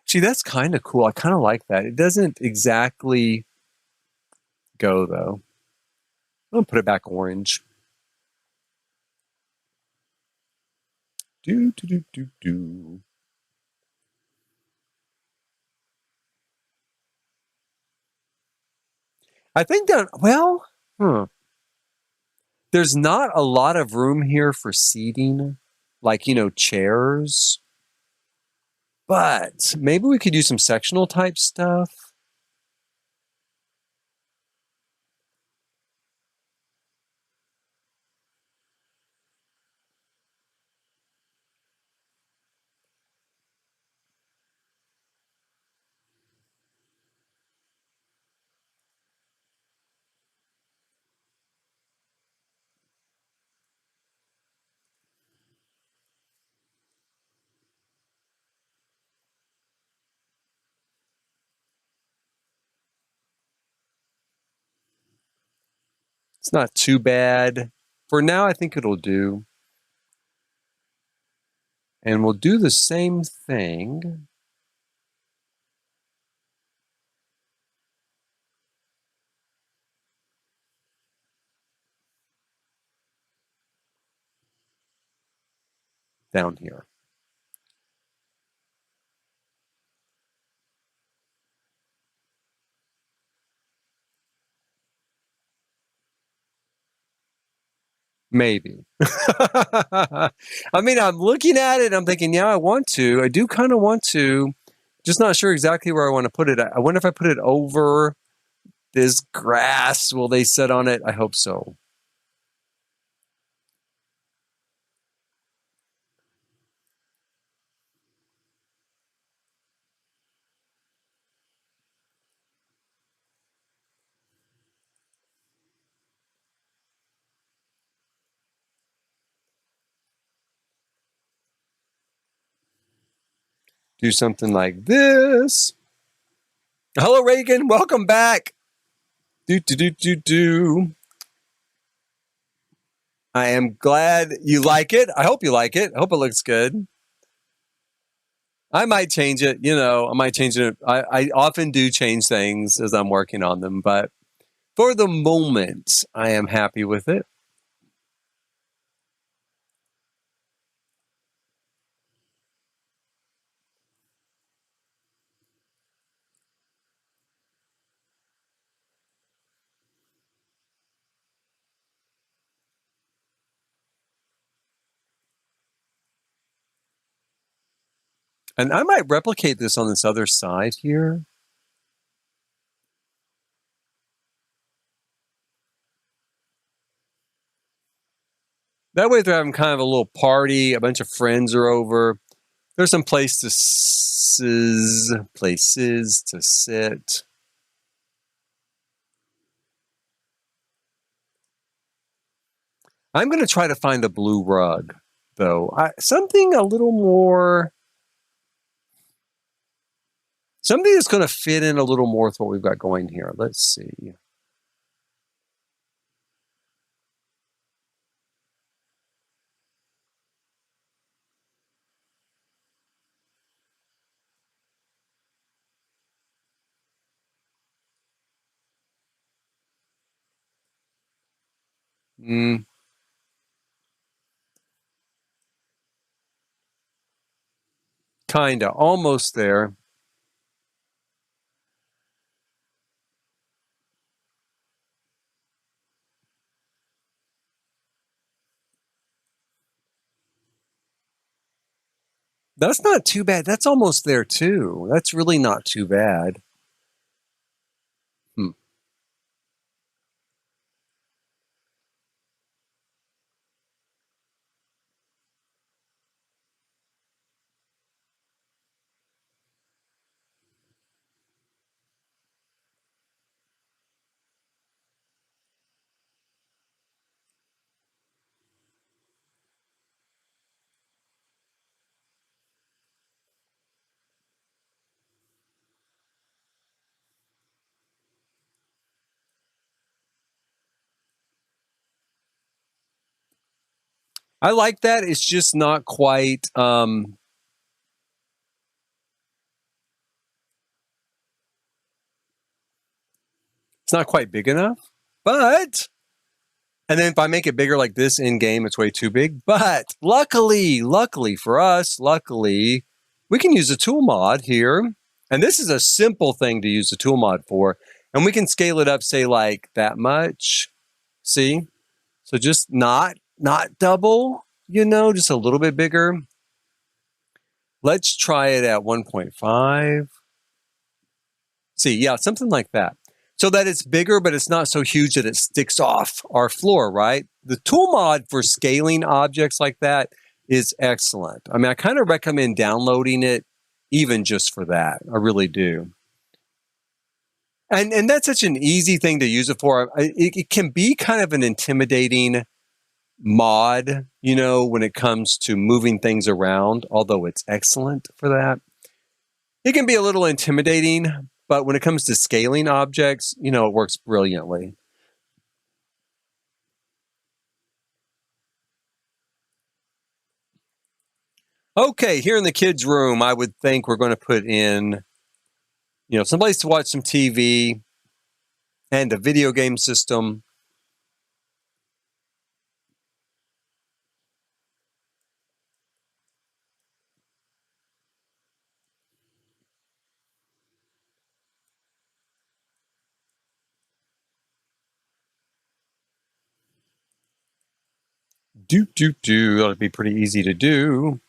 Speaker 1: See, that's kind of cool. I kind of like that. It doesn't exactly go, though. I'm going to put it back orange. Do. I think that, well, there's not a lot of room here for seating, like, you know, chairs. But maybe we could do some sectional type stuff. It's not too bad. For now, I think it'll do. And we'll do the same thing. Down here. Maybe. I mean, I'm looking at it and I'm thinking, yeah, I want to. I do kind of want to. Just not sure exactly where I want to put it. I wonder if I put it over this grass. Will they sit on it? I hope so. Do something like this. Hello, Reagan. Welcome back. Do. I am glad you like it. I hope you like it. I hope it looks good. I might change it. You know, I might change it. I often do change things as I'm working on them, but for the moment, I am happy with it. And I might replicate this on this other side here. That way, if they're having kind of a little party, a bunch of friends are over, there's some places to sit. I'm going to try to find a blue rug, though. Something a little more... Something that's going to fit in a little more with what we've got going here. Let's see. Kinda. Almost there. That's not too bad. That's almost there, too. That's really not too bad. I like that. It's just not quite, it's not quite big enough, but, and then if I make it bigger like this in game, it's way too big. But luckily for us, we can use a tool mod here. And this is a simple thing to use the tool mod for. And we can scale it up, say like that much. See? So just not double, just a little bit bigger. Let's try it at 1.5. See, yeah, something like that. So that it's bigger, but it's not so huge that it sticks off our floor, right? The tool mod for scaling objects like that is excellent. I mean, I kind of recommend downloading it even just for that. I really do. And that's such an easy thing to use it for. It can be kind of an intimidating mod, when it comes to moving things around, although it's excellent for that. It can be a little intimidating, but when it comes to scaling objects, it works brilliantly. Okay, here in the kids' room, I would think we're going to put in, someplace to watch some TV and a video game system. That'll be pretty easy to do.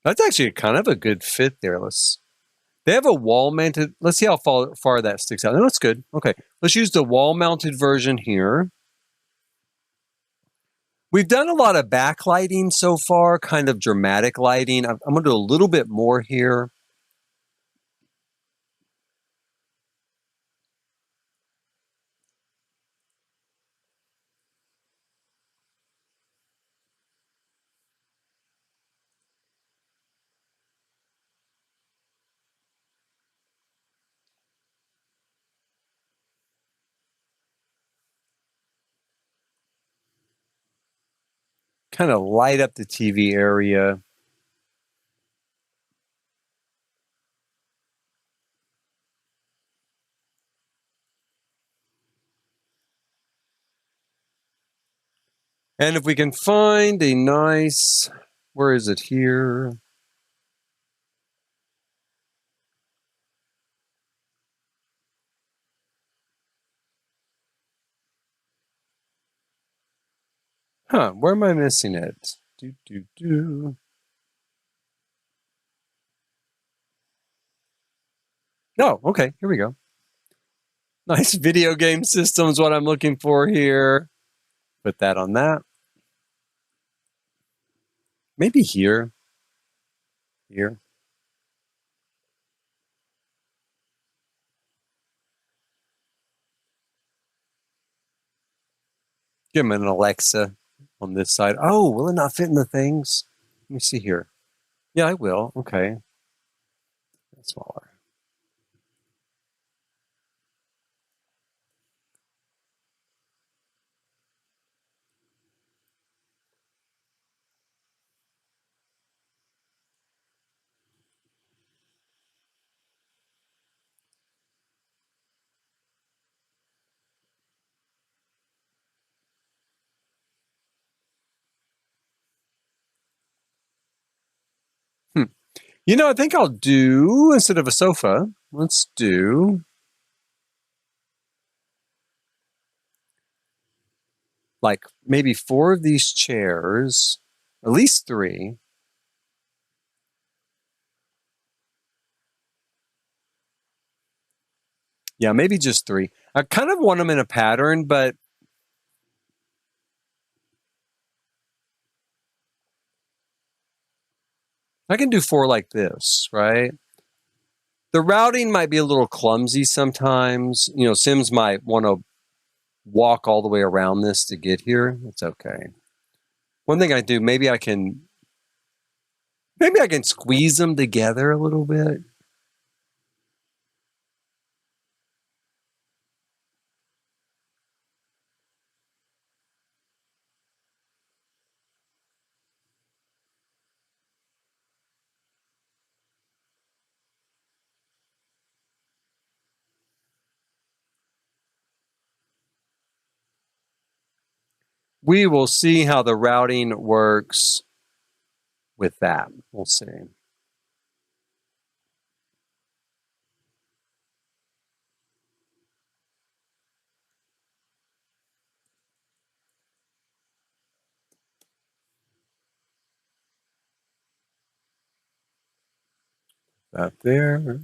Speaker 1: That's actually kind of a good fit there. They have a wall mounted. Let's see how far that sticks out. No, that's good. Okay, let's use the wall mounted version here. We've done a lot of backlighting so far, kind of dramatic lighting. I'm going to do a little bit more here. Kind of light up the TV area. And if we can find a nice, where is it here? Where am I missing it? Oh, okay, here we go. Nice video game system is what I'm looking for here. Put that on that. Maybe here. Here. Give him an Alexa on this side. Oh, will it not fit in the things? Let me see here. Yeah, I will. Okay. That's smaller. I think I'll do, instead of a sofa, let's do like maybe 4 of these chairs, at least 3. Yeah, maybe just 3. I kind of want them in a pattern, but I can do 4 like this, right? The routing might be a little clumsy sometimes. Sims might want to walk all the way around this to get here. It's okay. One thing I do, maybe I can squeeze them together a little bit. We will see how the routing works with that. We'll see. That there.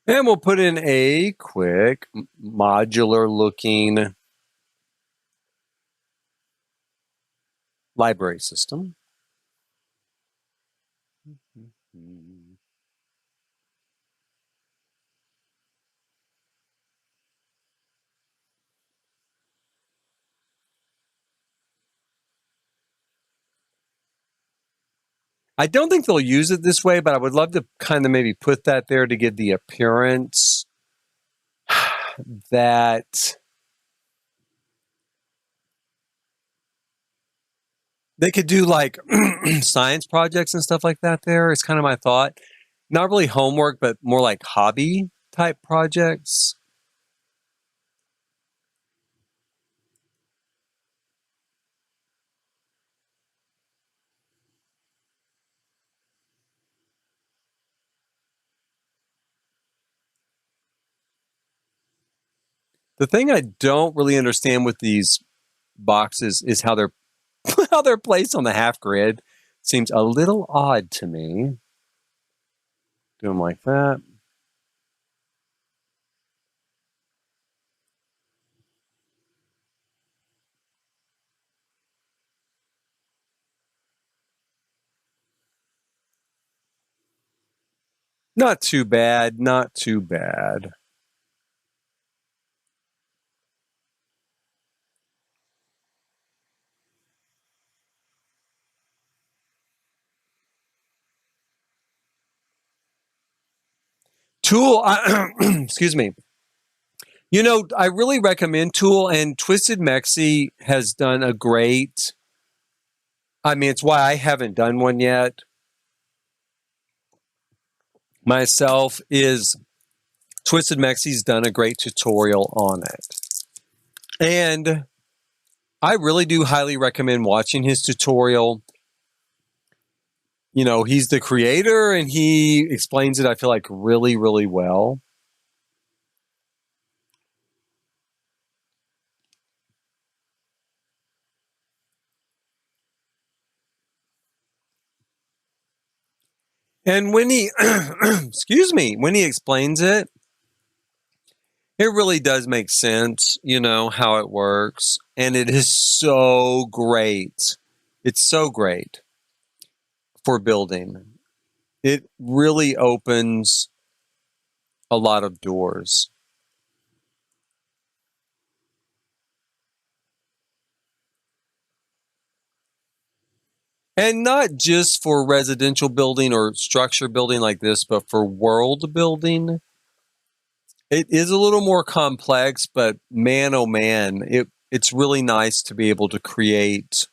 Speaker 1: And we'll put in a quick modular looking library system. I don't think they'll use it this way, but I would love to kind of maybe put that there to give the appearance that they could do like science projects and stuff like that there. It's kind of my thought. Not really homework, but more like hobby type projects. The thing I don't really understand with these boxes is how they're how they're placed on the half grid. Seems a little odd to me. Do them like that. Not too bad, not too bad. Tool, excuse me. You know, I really recommend Tool, and Twisted Mexi has done a great. I mean, it's why I haven't done one yet myself. Is Twisted Mexi's done a great tutorial on it, and I really do highly recommend watching his tutorial. You know, he's the creator, and he explains it, I feel like, really, really well. And when he, excuse me, when he explains it, it really does make sense, you know, how it works. And it is so great. It's so great for building. It really opens a lot of doors. And not just for residential building or structure building like this, but for world building. It is a little more complex, but man, oh man, it's really nice to be able to create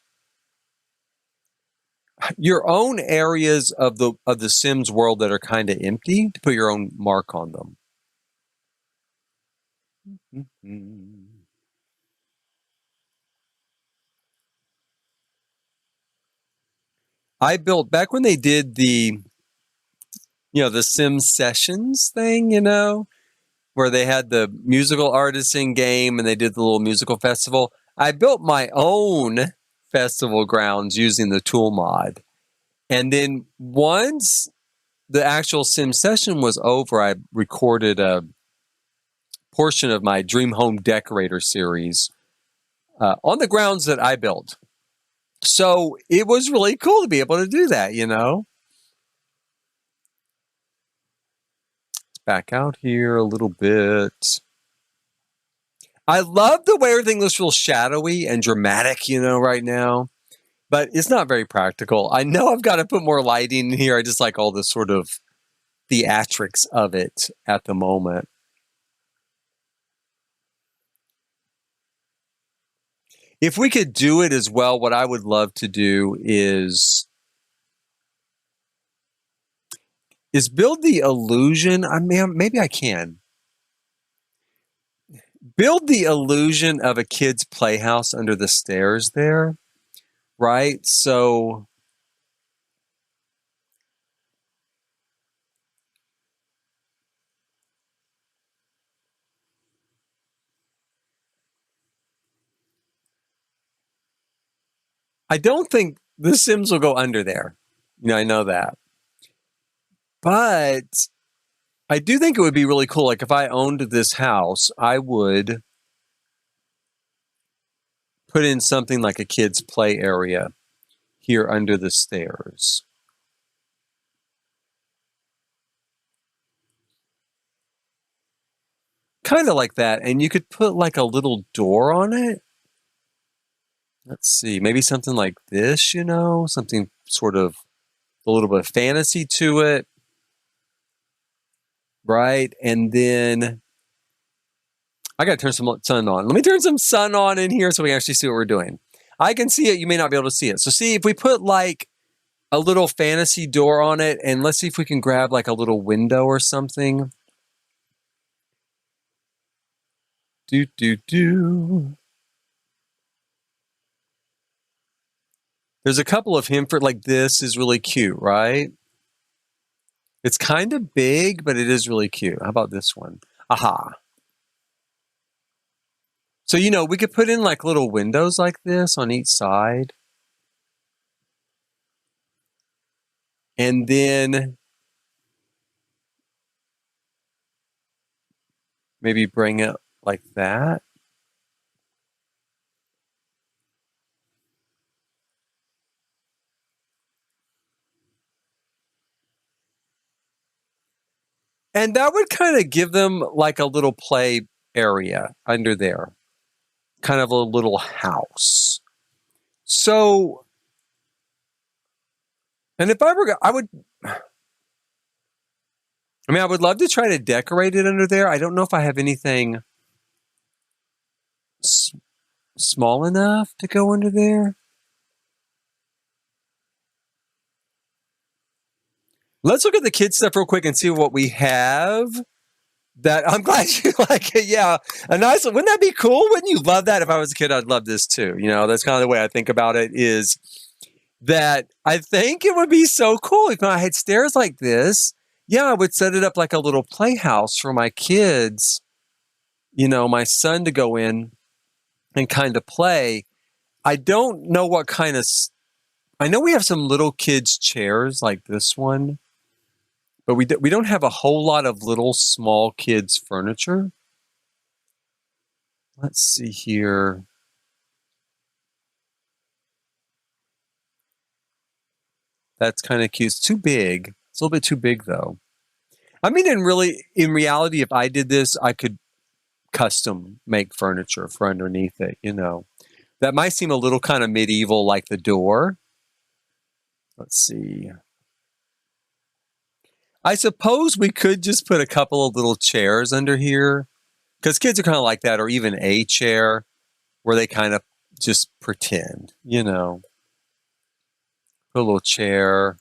Speaker 1: your own areas of the Sims world that are kind of empty, to put your own mark on them. I built back when they did the Sims Sessions thing, where they had the musical artisan game and they did the little musical festival. I built my own festival grounds using the tool mod. And then once the actual Sim session was over, I recorded a portion of my Dream Home Decorator series on the grounds that I built. So it was really cool to be able to do that, you know. Let's back out here a little bit. I love the way everything looks real shadowy and dramatic, you know, right now. But it's not very practical. I know I've got to put more lighting in here. I just like all the sort of theatrics of it at the moment. If we could do it as well, what I would love to do is build the illusion. I mean, maybe I can build the illusion of a kid's playhouse under the stairs there, right? So I don't think the Sims will go under there. You know, I know that. But I do think it would be really cool. Like if I owned this house, I would put in something like a kid's play area here under the stairs. Kind of like that. And you could put like a little door on it. Let's see, maybe something like this, you know, something sort of a little bit of fantasy to it. Right. And then I got to turn some sun on. Let me turn some sun on in here so we can actually see what we're doing. I can see it. You may not be able to see it. So see if we put like a little fantasy door on it, and let's see if we can grab like a little window or something. There's a couple of him for like this is really cute, right? It's kind of big, but it is really cute. How about this one? Aha. So, you know, we could put in like little windows like this on each side. And then maybe bring it like that. And that would kind of give them like a little play area under there, kind of a little house. So, and if I were, I would, I mean, I would love to try to decorate it under there. I don't know if I have anything small enough to go under there. Let's look at the kids stuff real quick and see what we have. That I'm glad you like it. Yeah, a nice. Wouldn't that be cool? Wouldn't you love that? If I was a kid, I'd love this too. You know, that's kind of the way I think about it. Is that I think it would be so cool if I had stairs like this. Yeah, I would set it up like a little playhouse for my kids. You know, my son to go in and kind of play. I don't know what kind of. I know we have some little kids chairs like this one. But we don't have a whole lot of little small kids furniture. Let's see here. That's kind of cute. It's too big. It's a little bit too big though. I mean, in reality, if I did this, I could custom make furniture for underneath it, you know. That might seem a little kind of medieval, like the door. Let's see. I suppose we could just put a couple of little chairs under here, because kids are kind of like that, or even a chair where they kind of just pretend, you know. Put a little chair.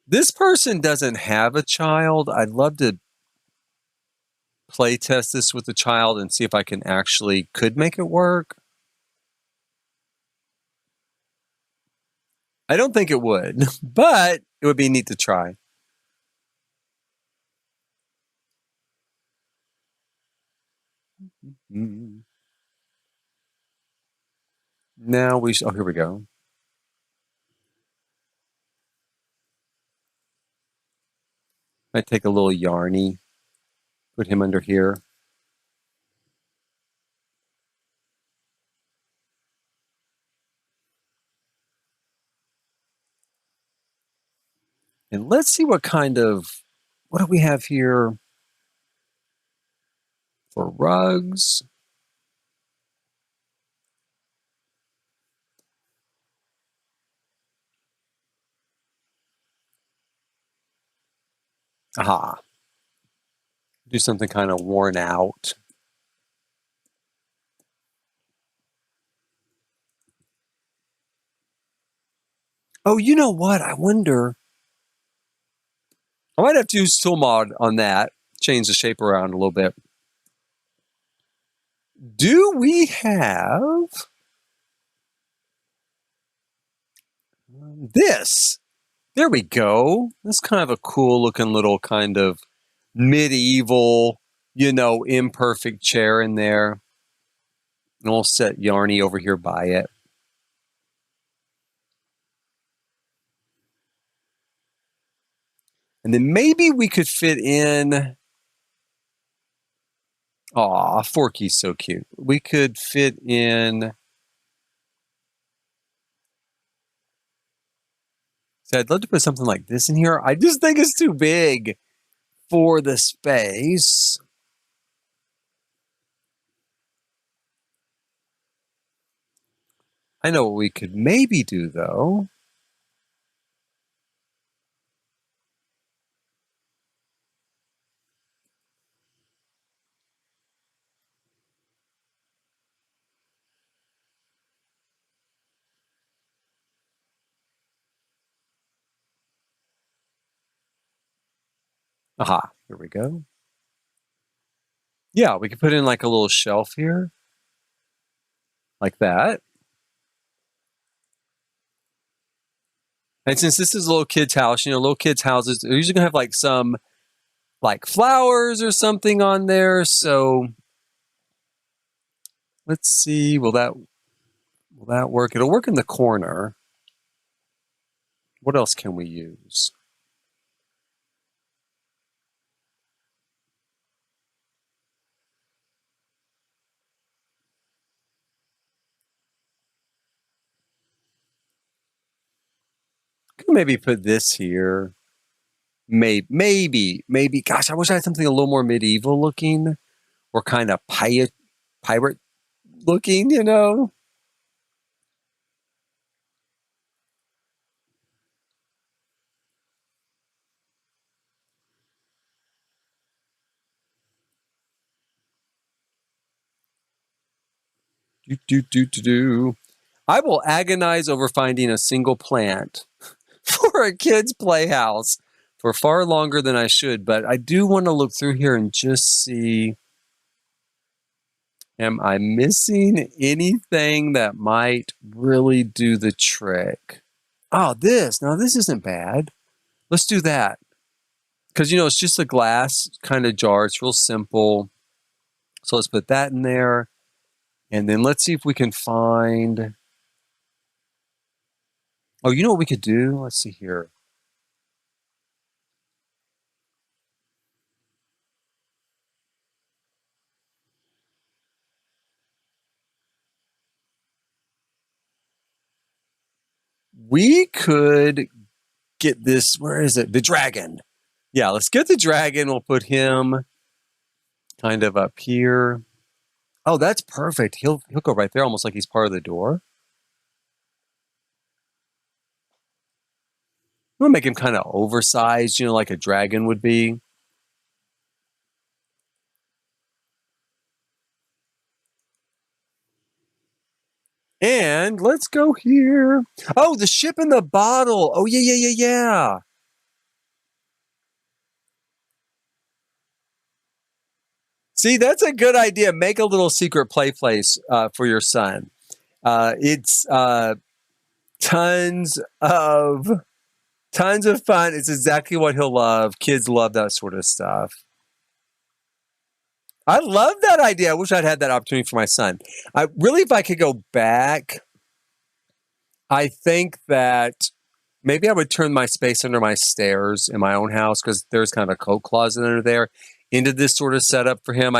Speaker 1: This person doesn't have a child. I'd love to play test this with a child and see if I can actually could make it work. I don't think it would, but it would be neat to try. Now oh, here we go. I take a little Yarny, put him under here. And let's see what do we have here for rugs? Aha. Do something kind of worn out. Oh, you know what? I wonder. I might have to use tool mod on that. Change the shape around a little bit. Do we have this? There we go. That's kind of a cool looking little kind of medieval, imperfect chair in there. And we'll set Yarny over here by it. And then maybe we could fit in. Aw, Forky's so cute. We could fit in. So I'd love to put something like this in here. I just think it's too big for the space. I know what we could maybe do, though. Aha, here we go. Yeah, we could put in like a little shelf here. Like that. And since this is a little kid's house, little kids' houses, they're usually going to have like some like flowers or something on there. So let's see, will that work? It'll work in the corner. What else can we use? Maybe put this here. Maybe. Gosh, I wish I had something a little more medieval looking or kind of pirate looking, I will agonize over finding a single plant for a kid's playhouse for far longer than I should, but I do want to look through here and just see, am I missing anything that might really do the trick? Oh, now this isn't bad. Let's do that. Because, it's just a glass kind of jar. It's real simple. So let's put that in there. And then let's see if we can find... Oh, you know what we could do? Let's see here. We could get this... Where is it? The dragon. Yeah, let's get the dragon. We'll put him kind of up here. Oh, that's perfect. He'll go right there, almost like he's part of the door. We'll make him kind of oversized, like a dragon would be. And let's go here. Oh, the ship in the bottle. Oh, yeah. See, that's a good idea. Make a little secret play place for your son. It's tons of fun. It's exactly what he'll love. Kids love that sort of stuff. I love that idea. I wish I'd had that opportunity for my son. If I could go back, I think that maybe I would turn my space under my stairs in my own house, because there's kind of a coat closet under there, into this sort of setup for him.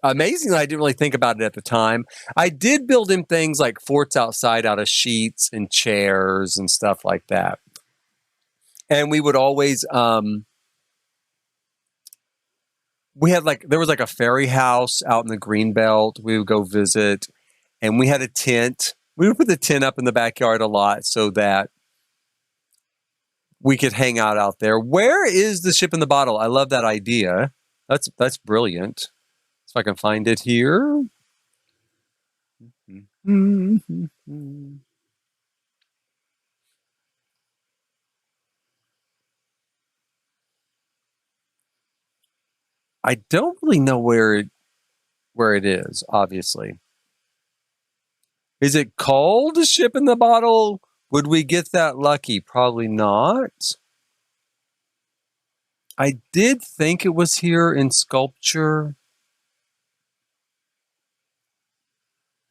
Speaker 1: Amazingly, I didn't really think about it at the time. I did build him things like forts outside out of sheets and chairs and stuff like that. And we would always, there was like a fairy house out in the Greenbelt. We would go visit, and we had a tent. We would put the tent up in the backyard a lot so that we could hang out there. Where is the ship in the bottle? I love that idea. That's brilliant. If I can find it here. I don't really know where it is, obviously. Is it called a ship in the bottle? Would we get that lucky? Probably not. I did think it was here in sculpture,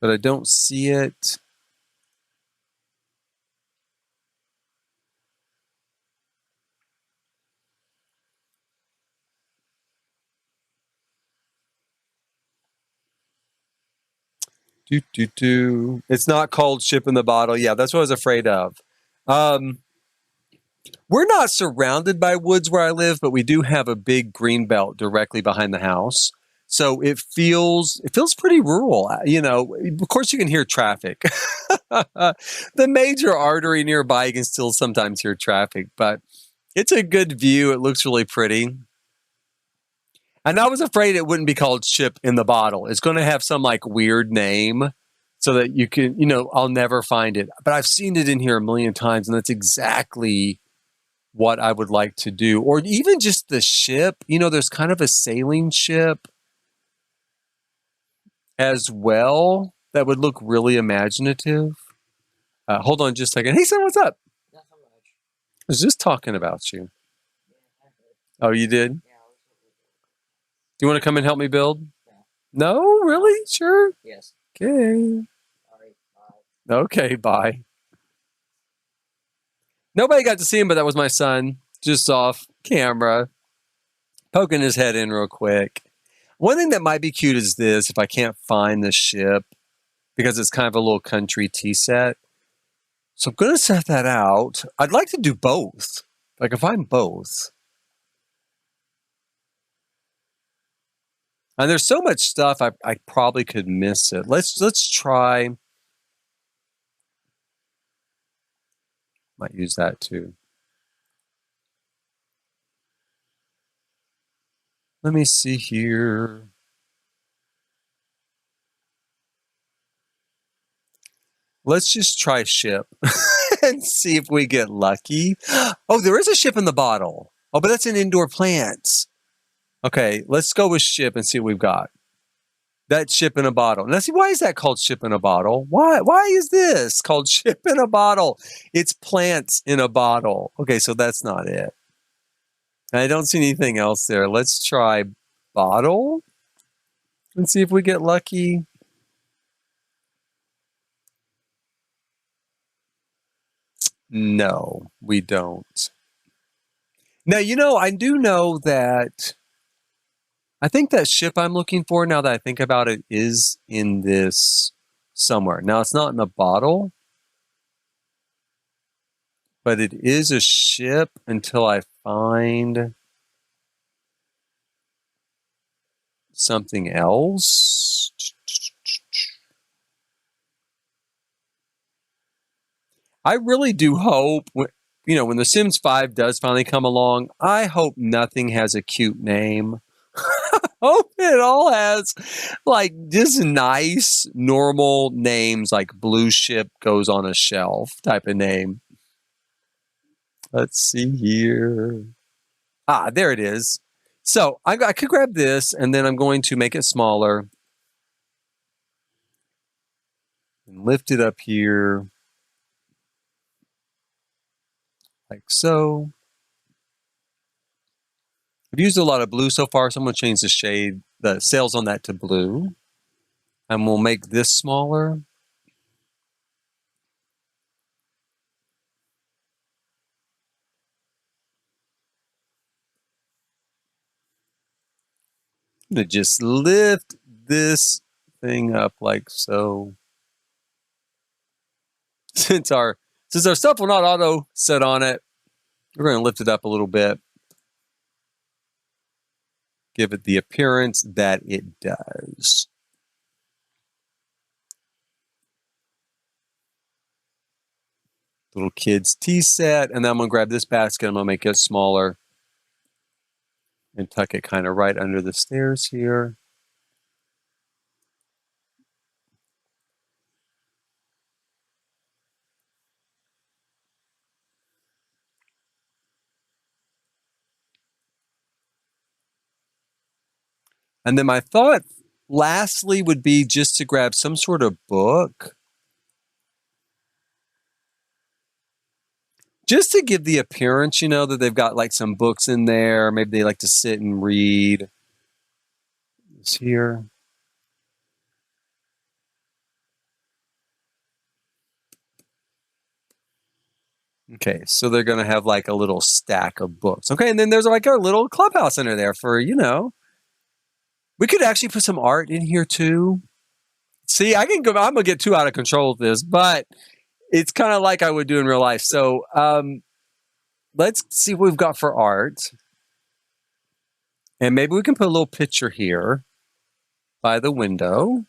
Speaker 1: but I don't see it. It's not called ship in the bottle. Yeah, that's what I was afraid of. We're not surrounded by woods where I live, but we do have a big green belt directly behind the house. So it feels pretty rural. You know, of course you can hear traffic. The major artery nearby, you can still sometimes hear traffic, but it's a good view. It looks really pretty. And I was afraid it wouldn't be called ship in the bottle. It's going to have some like weird name so that you can, I'll never find it. But I've seen it in here a million times, and that's exactly what I would like to do. Or even just the ship. There's kind of a sailing ship as well that would look really imaginative. Hold on just a second. Hey, son, what's up? Not so much. I was just talking about you. Oh, you did? Do you want to come and help me build? No, really? Sure? Yes. Okay. All right, bye. Okay, bye. Nobody got to see him, but that was my son, just off camera, poking his head in real quick. One thing that might be cute is this, if I can't find the ship, because it's kind of a little country tea set. So I'm going to set that out. I'd like to do both. If I can find both. And there's so much stuff, I probably could miss it. Let's try. Might use that too. Let me see here. Let's just try ship and see if we get lucky. Oh, there is a ship in the bottle. Oh, but that's in indoor plants. Okay, let's go with ship and see what we've got. That ship in a bottle. Now, see, why is that called ship in a bottle? Why is this called ship in a bottle? It's plants in a bottle. Okay, so that's not it. I don't see anything else there. Let's try bottle and see if we get lucky. No, we don't. Now, I do know that I think that ship I'm looking for, now that I think about it, is in this somewhere. Now, it's not in a bottle, but it is a ship until I find something else. I really do hope, when The Sims 5 does finally come along, I hope nothing has a cute name. Hope it all has like just nice, normal names, like blue ship goes on a shelf type of name. Let's see here. There it is. So I could grab this, and then I'm going to make it smaller and lift it up here like so. I've used a lot of blue so far, so I'm going to change the shade, the sails on that to blue. And we'll make this smaller. I'm going to just lift this thing up like so. Since our stuff will not auto set on it, we're going to lift it up a little bit. Give it the appearance that it does. Little kid's tea set, and then I'm going to grab this basket. I'm going to make it smaller and tuck it kind of right under the stairs here. And then my thought, lastly, would be just to grab some sort of book. Just to give the appearance, you know, that they've got like some books in there. Maybe they like to sit and read. It's here. Okay, so they're going to have like a little stack of books. Okay, and then there's like our little clubhouse under there for, you know. We could actually put some art in here too. See, I'm going to get too out of control with this, but it's kind of like I would do in real life. So let's see what we've got for art. And maybe we can put a little picture here by the window.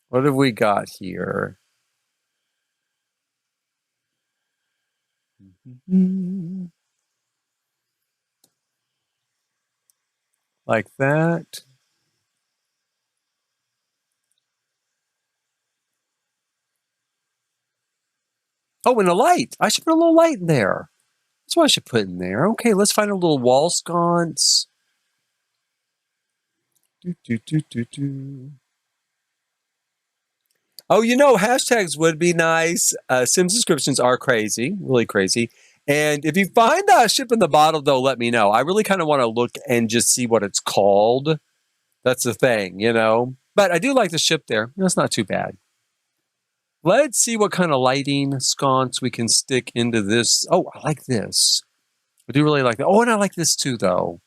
Speaker 1: What have we got here? Like that. Oh, and a light. I should put a little light in there. That's what I should put in there. Okay, let's find a little wall sconce. Oh, you know, hashtags would be nice. Sim subscriptions are crazy, really crazy. And if you find a ship in the bottle, though, let me know. I really kind of want to look and just see what it's called. That's the thing, you know. But I do like the ship there. That's not too bad. Let's see what kind of lighting sconce we can stick into this. Oh, I like this. I do really like that. Oh, and I like this too, though.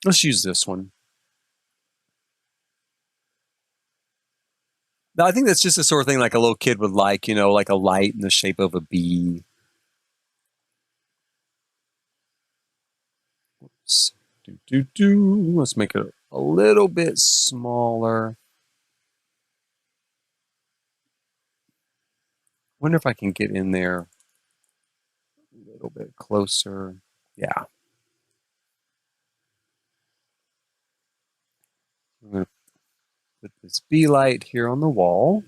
Speaker 1: Let's use this one. Now, I think that's just the sort of thing like a little kid would like, you know, like a light in the shape of a bee. Oops. Let's make it a little bit smaller. Wonder if I can get in there a little bit closer. Yeah. I'm going to put this bee light here on the wall.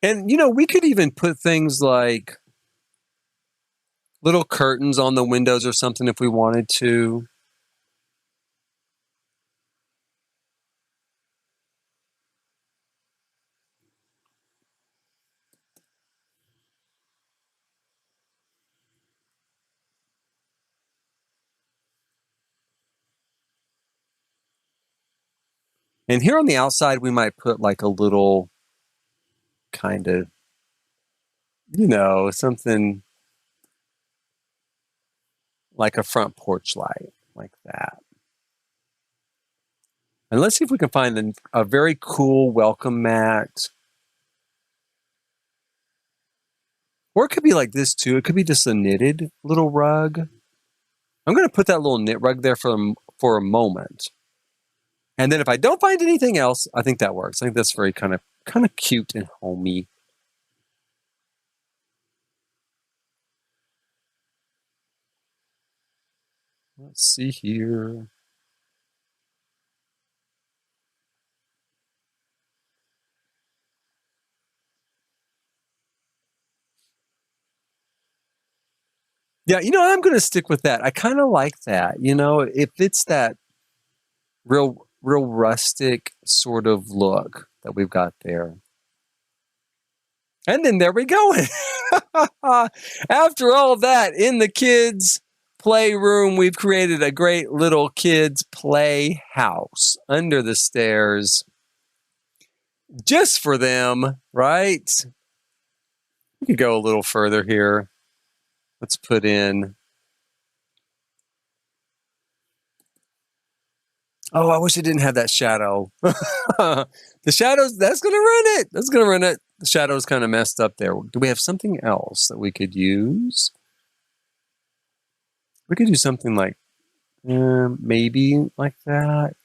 Speaker 1: And, you know, we could even put things like little curtains on the windows or something if we wanted to. And here on the outside, we might put like a little kind of, you know, something like a front porch light, like that. And let's see if we can find a very cool welcome mat. Or it could be like this too. It could be just a knitted little rug. I'm going to put that little knit rug there for a moment. And then if I don't find anything else, I think that works. I think that's very kind of cute and homey. Let's see here. Yeah, you know, I'm going to stick with that. I kind of like that. You know, if it's that real rustic sort of look that we've got there. And then there we go. After all that, in the kids' playroom, we've created a great little kids' playhouse under the stairs just for them, right? We could go a little further here. Let's put in. Oh, I wish it didn't have that shadow. The shadows, that's going to ruin it. That's going to ruin it. The shadow's kind of messed up there. Do we have something else that we could use? We could do something like maybe like that.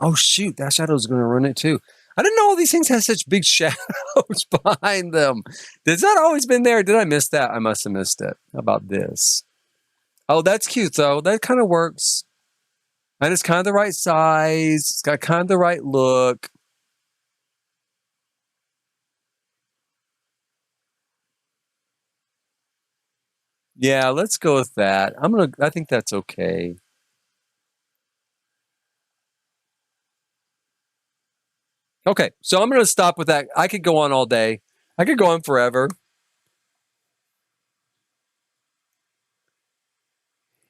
Speaker 1: Oh, shoot, that shadow's going to ruin it too. I didn't know all these things had such big shadows behind them. Has that always been there? Did I miss that? I must have missed it. How about this? Oh, that's cute, though. That kind of works. And it's kind of the right size. It's got kind of the right look. Yeah, let's go with that. I think that's okay. Okay, so I'm gonna stop with that. I could go on all day. I could go on forever.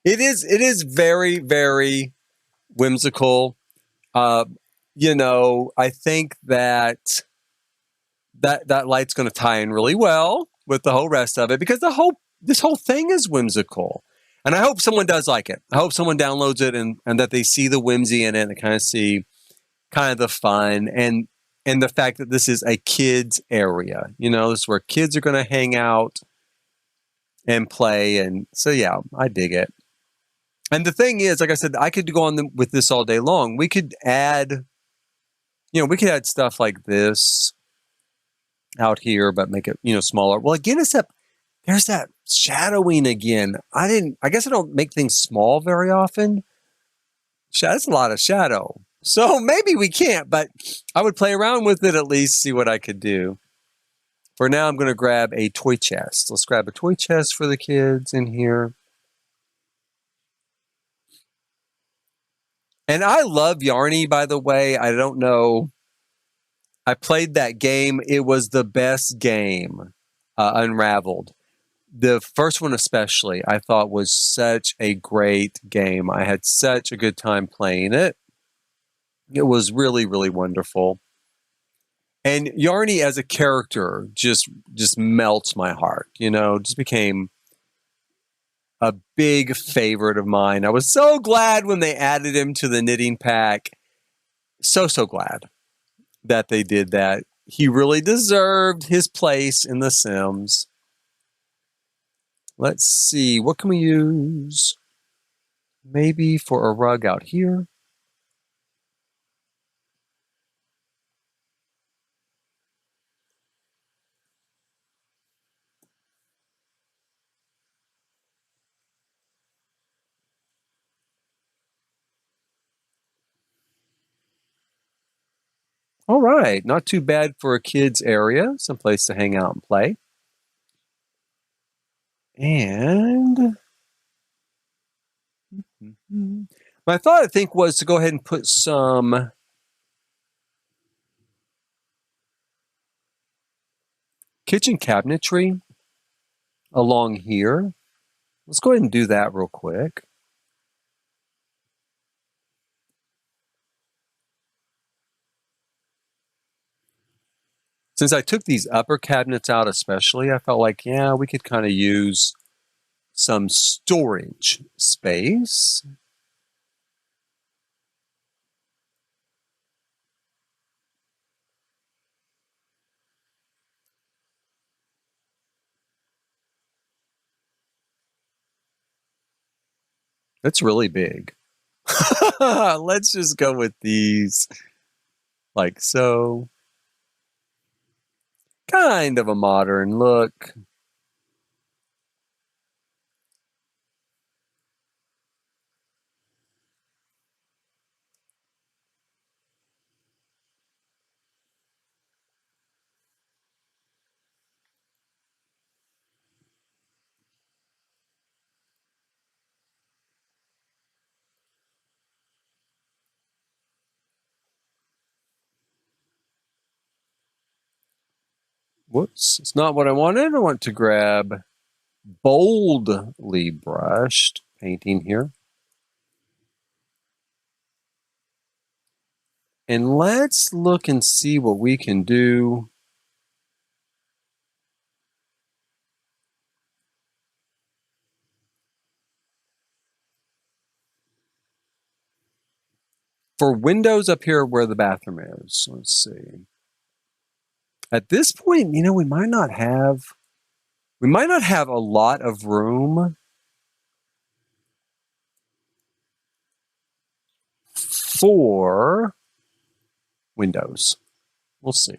Speaker 1: It is very, very whimsical. Uh, I think that light's gonna tie in really well with the whole rest of it because this whole thing is whimsical. And I hope someone does like it. I hope someone downloads it and that they see the whimsy in it and kind of see kind of the fun and the fact that this is a kids area. This is where kids are going to hang out and play. And so, yeah, I dig it. And the thing is, like I said, I could go on with this all day long. We could add stuff like this out here, but make it, smaller. Well, again, there's that shadowing again. I guess I don't make things small very often. That's a lot of shadow. So maybe we can't, but I would play around with it at least, see what I could do. For now, I'm going to grab a toy chest. Let's grab a toy chest for the kids in here. And I love Yarny, by the way. I don't know. I played that game. It was the best game, Unraveled. The first one especially, I thought was such a great game. I had such a good time playing it. It was really, really wonderful. And Yarny as a character just melts my heart, just became a big favorite of mine. I was so glad when they added him to the knitting pack. So glad that they did that. He really deserved his place in The Sims. Let's see, what can we use? Maybe for a rug out here. All right, not too bad for a kid's area, someplace to hang out and play. And my thought, I think, was to go ahead and put some kitchen cabinetry along here. Let's go ahead and do that real quick. Since I took these upper cabinets out especially, I felt like, yeah, we could kind of use some storage space. That's really big. Let's just go with these like so. Kind of a modern look. Whoops, it's not what I wanted. I want to grab boldly brushed painting here. And let's look and see what we can do. For windows up here where the bathroom is, let's see. At this point, you know, we might not have a lot of room for windows. We'll see.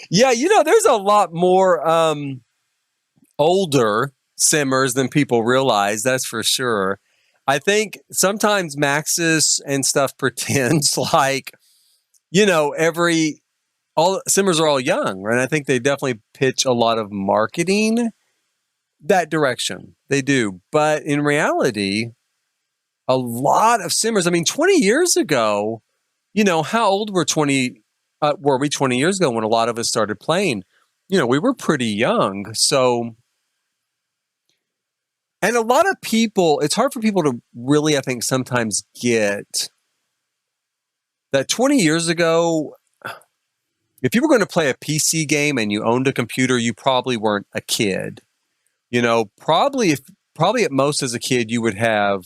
Speaker 1: Yeah, you know, there's a lot more older simmers than people realize, that's for sure. I think sometimes Maxis and stuff pretends like, you know, all simmers are all young, right? I think they definitely pitch a lot of marketing that direction. They do. But in reality, a lot of simmers, I mean, 20 years ago, you know, how old were we 20 years ago when a lot of us started playing? You know, we were pretty young. So, and a lot of people, it's hard for people to really, I think, sometimes get that 20 years ago, if you were going to play a PC game and you owned a computer, you probably weren't a kid. You know, probably at most as a kid, you would have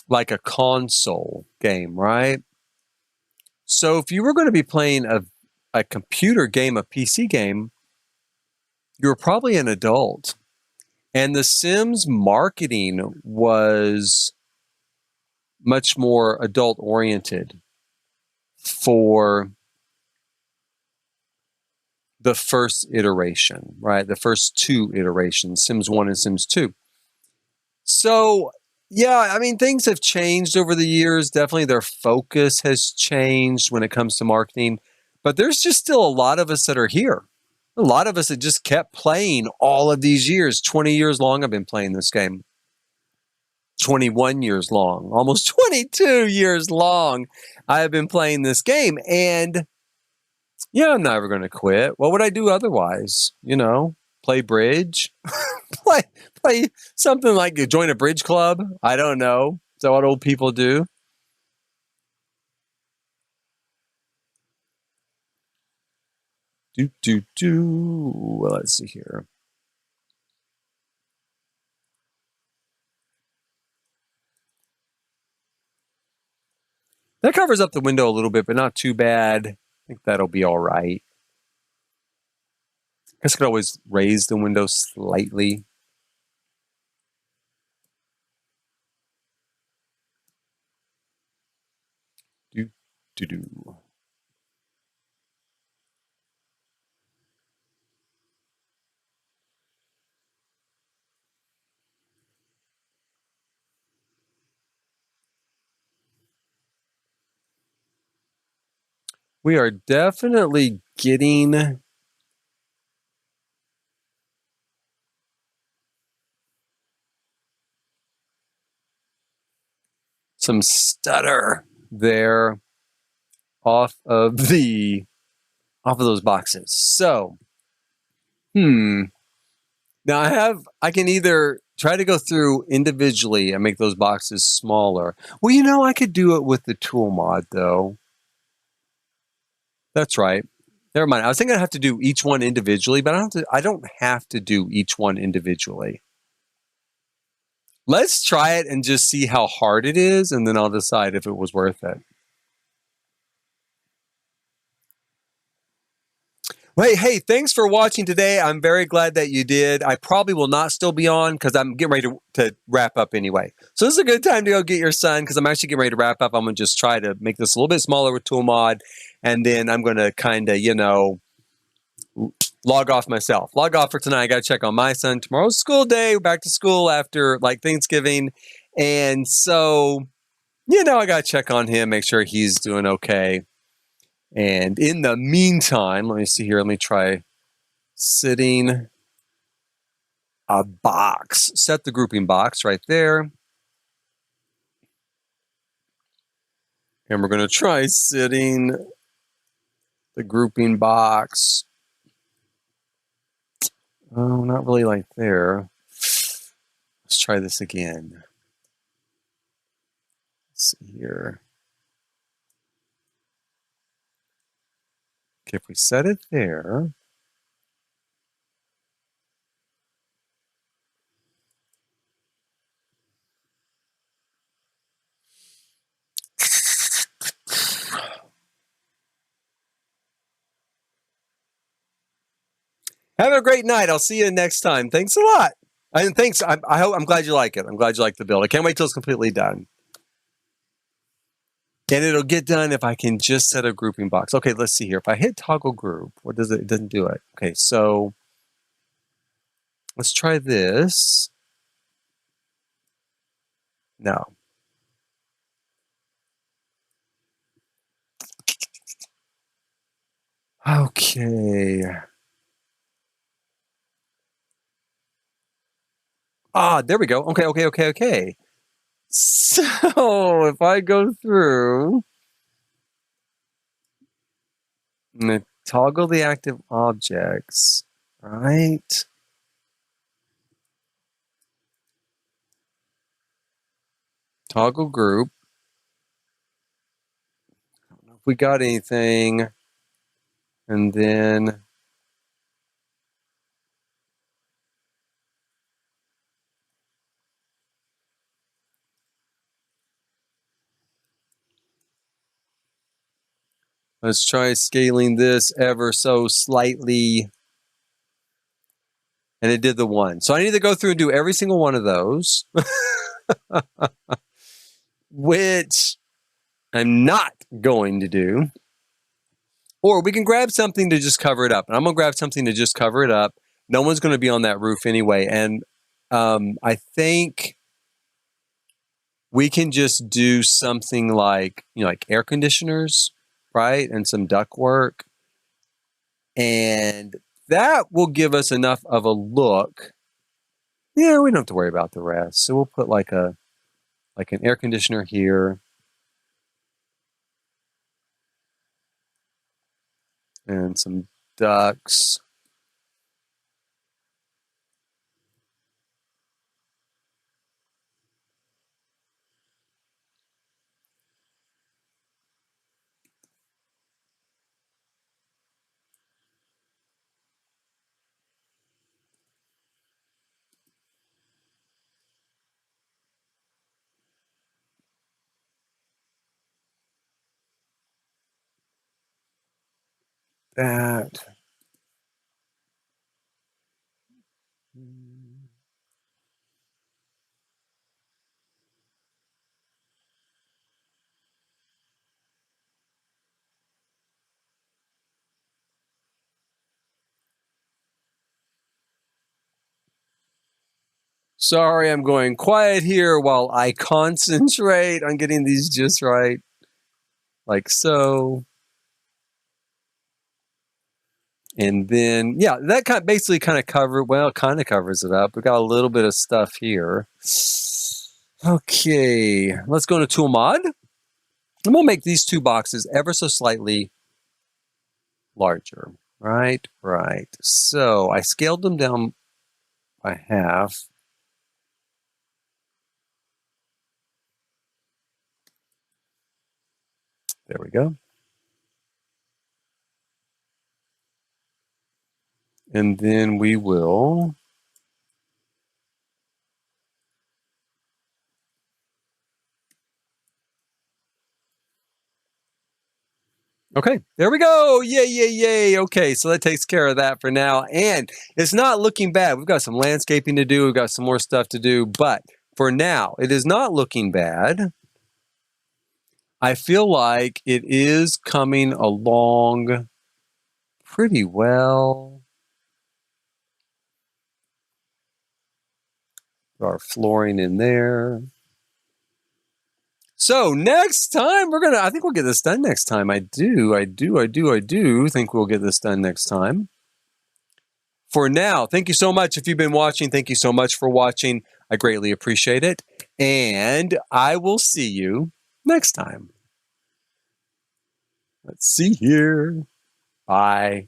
Speaker 1: like a console game, right? So if you were going to be playing a computer game, a PC game, you were probably an adult. And the Sims marketing was much more adult oriented for the first iteration, right? The first two iterations, Sims 1 and Sims 2. So, yeah, I mean, things have changed over the years. Definitely their focus has changed when it comes to marketing. But there's just still a lot of us that are here. A lot of us that just kept playing all of these years. 20 years long I've been playing this game. 21 years long. Almost 22 years long I have been playing this game. And yeah, I'm never going to quit. What would I do otherwise? You know, play bridge? play something like join a bridge club? I don't know. Is that what old people do? Well, let's see here. That covers up the window a little bit, but not too bad. I think that'll be all right. I guess I could always raise the window slightly. Do. We are definitely getting some stutter there off of those boxes. So, now I can either try to go through individually and make those boxes smaller. Well, you know, I could do it with the tool mod though. That's right. Never mind. I was thinking I have to do each one individually, but I don't have to do each one individually. Let's try it and just see how hard it is, and then I'll decide if it was worth it. Wait, hey, thanks for watching today. I'm very glad that you did. I probably will not still be on because I'm getting ready to wrap up anyway. So this is a good time to go get your son because I'm actually getting ready to wrap up. I'm going to just try to make this a little bit smaller with tool mod, and then I'm going to kind of, you know, log off myself. Log off for tonight. I got to check on my son. Tomorrow's school day. We're back to school after like Thanksgiving. And so, I got to check on him, make sure he's doing okay. And in the meantime, let me see here. Let me try sitting a box. Set the grouping box right there. And we're going to try sitting the grouping box. Oh, not really like there. Let's try this again. Let's see here. Okay, if we set it there. Have a great night. I'll see you next time. Thanks a lot. And thanks. I'm glad you like it. I'm glad you like the build. I can't wait till it's completely done. And it'll get done if I can just set a grouping box. Okay, let's see here. If I hit toggle group, what does it? It doesn't do it. Okay, so let's try this. No. Okay. Ah, there we go. Okay. So if I go through and toggle the active objects, right? Toggle group. I don't know if we got anything. And then let's try scaling this ever so slightly. And it did the one. So I need to go through and do every single one of those, which I'm not going to do. Or we can grab something to just cover it up. And I'm going to grab something to just cover it up. No one's going to be on that roof anyway. And I think we can just do something like, like air conditioners, right? And some duct work. And that will give us enough of a look. Yeah, we don't have to worry about the rest. So we'll put like an air conditioner here. And some ducts. That. Sorry, I'm going quiet here while I concentrate on getting these just right. Like so. And then, yeah, that basically kind of covers it up. We got a little bit of stuff here. Okay, let's go into Tool Mod. I'm going to make these two boxes ever so slightly larger. Right. So I scaled them down by half. There we go. And then we will okay, there we go. Yay. Okay, so that takes care of that for now. And it's not looking bad. We've got some landscaping to do. We've got some more stuff to do. But for now, it is not looking bad. I feel like it is coming along pretty well. our flooring in there. So next time I think we'll get this done next time. I do think we'll get this done next time. For now, thank you so much. If you've been watching, thank you so much for watching. I greatly appreciate it. And I will see you next time. Let's see here. Bye.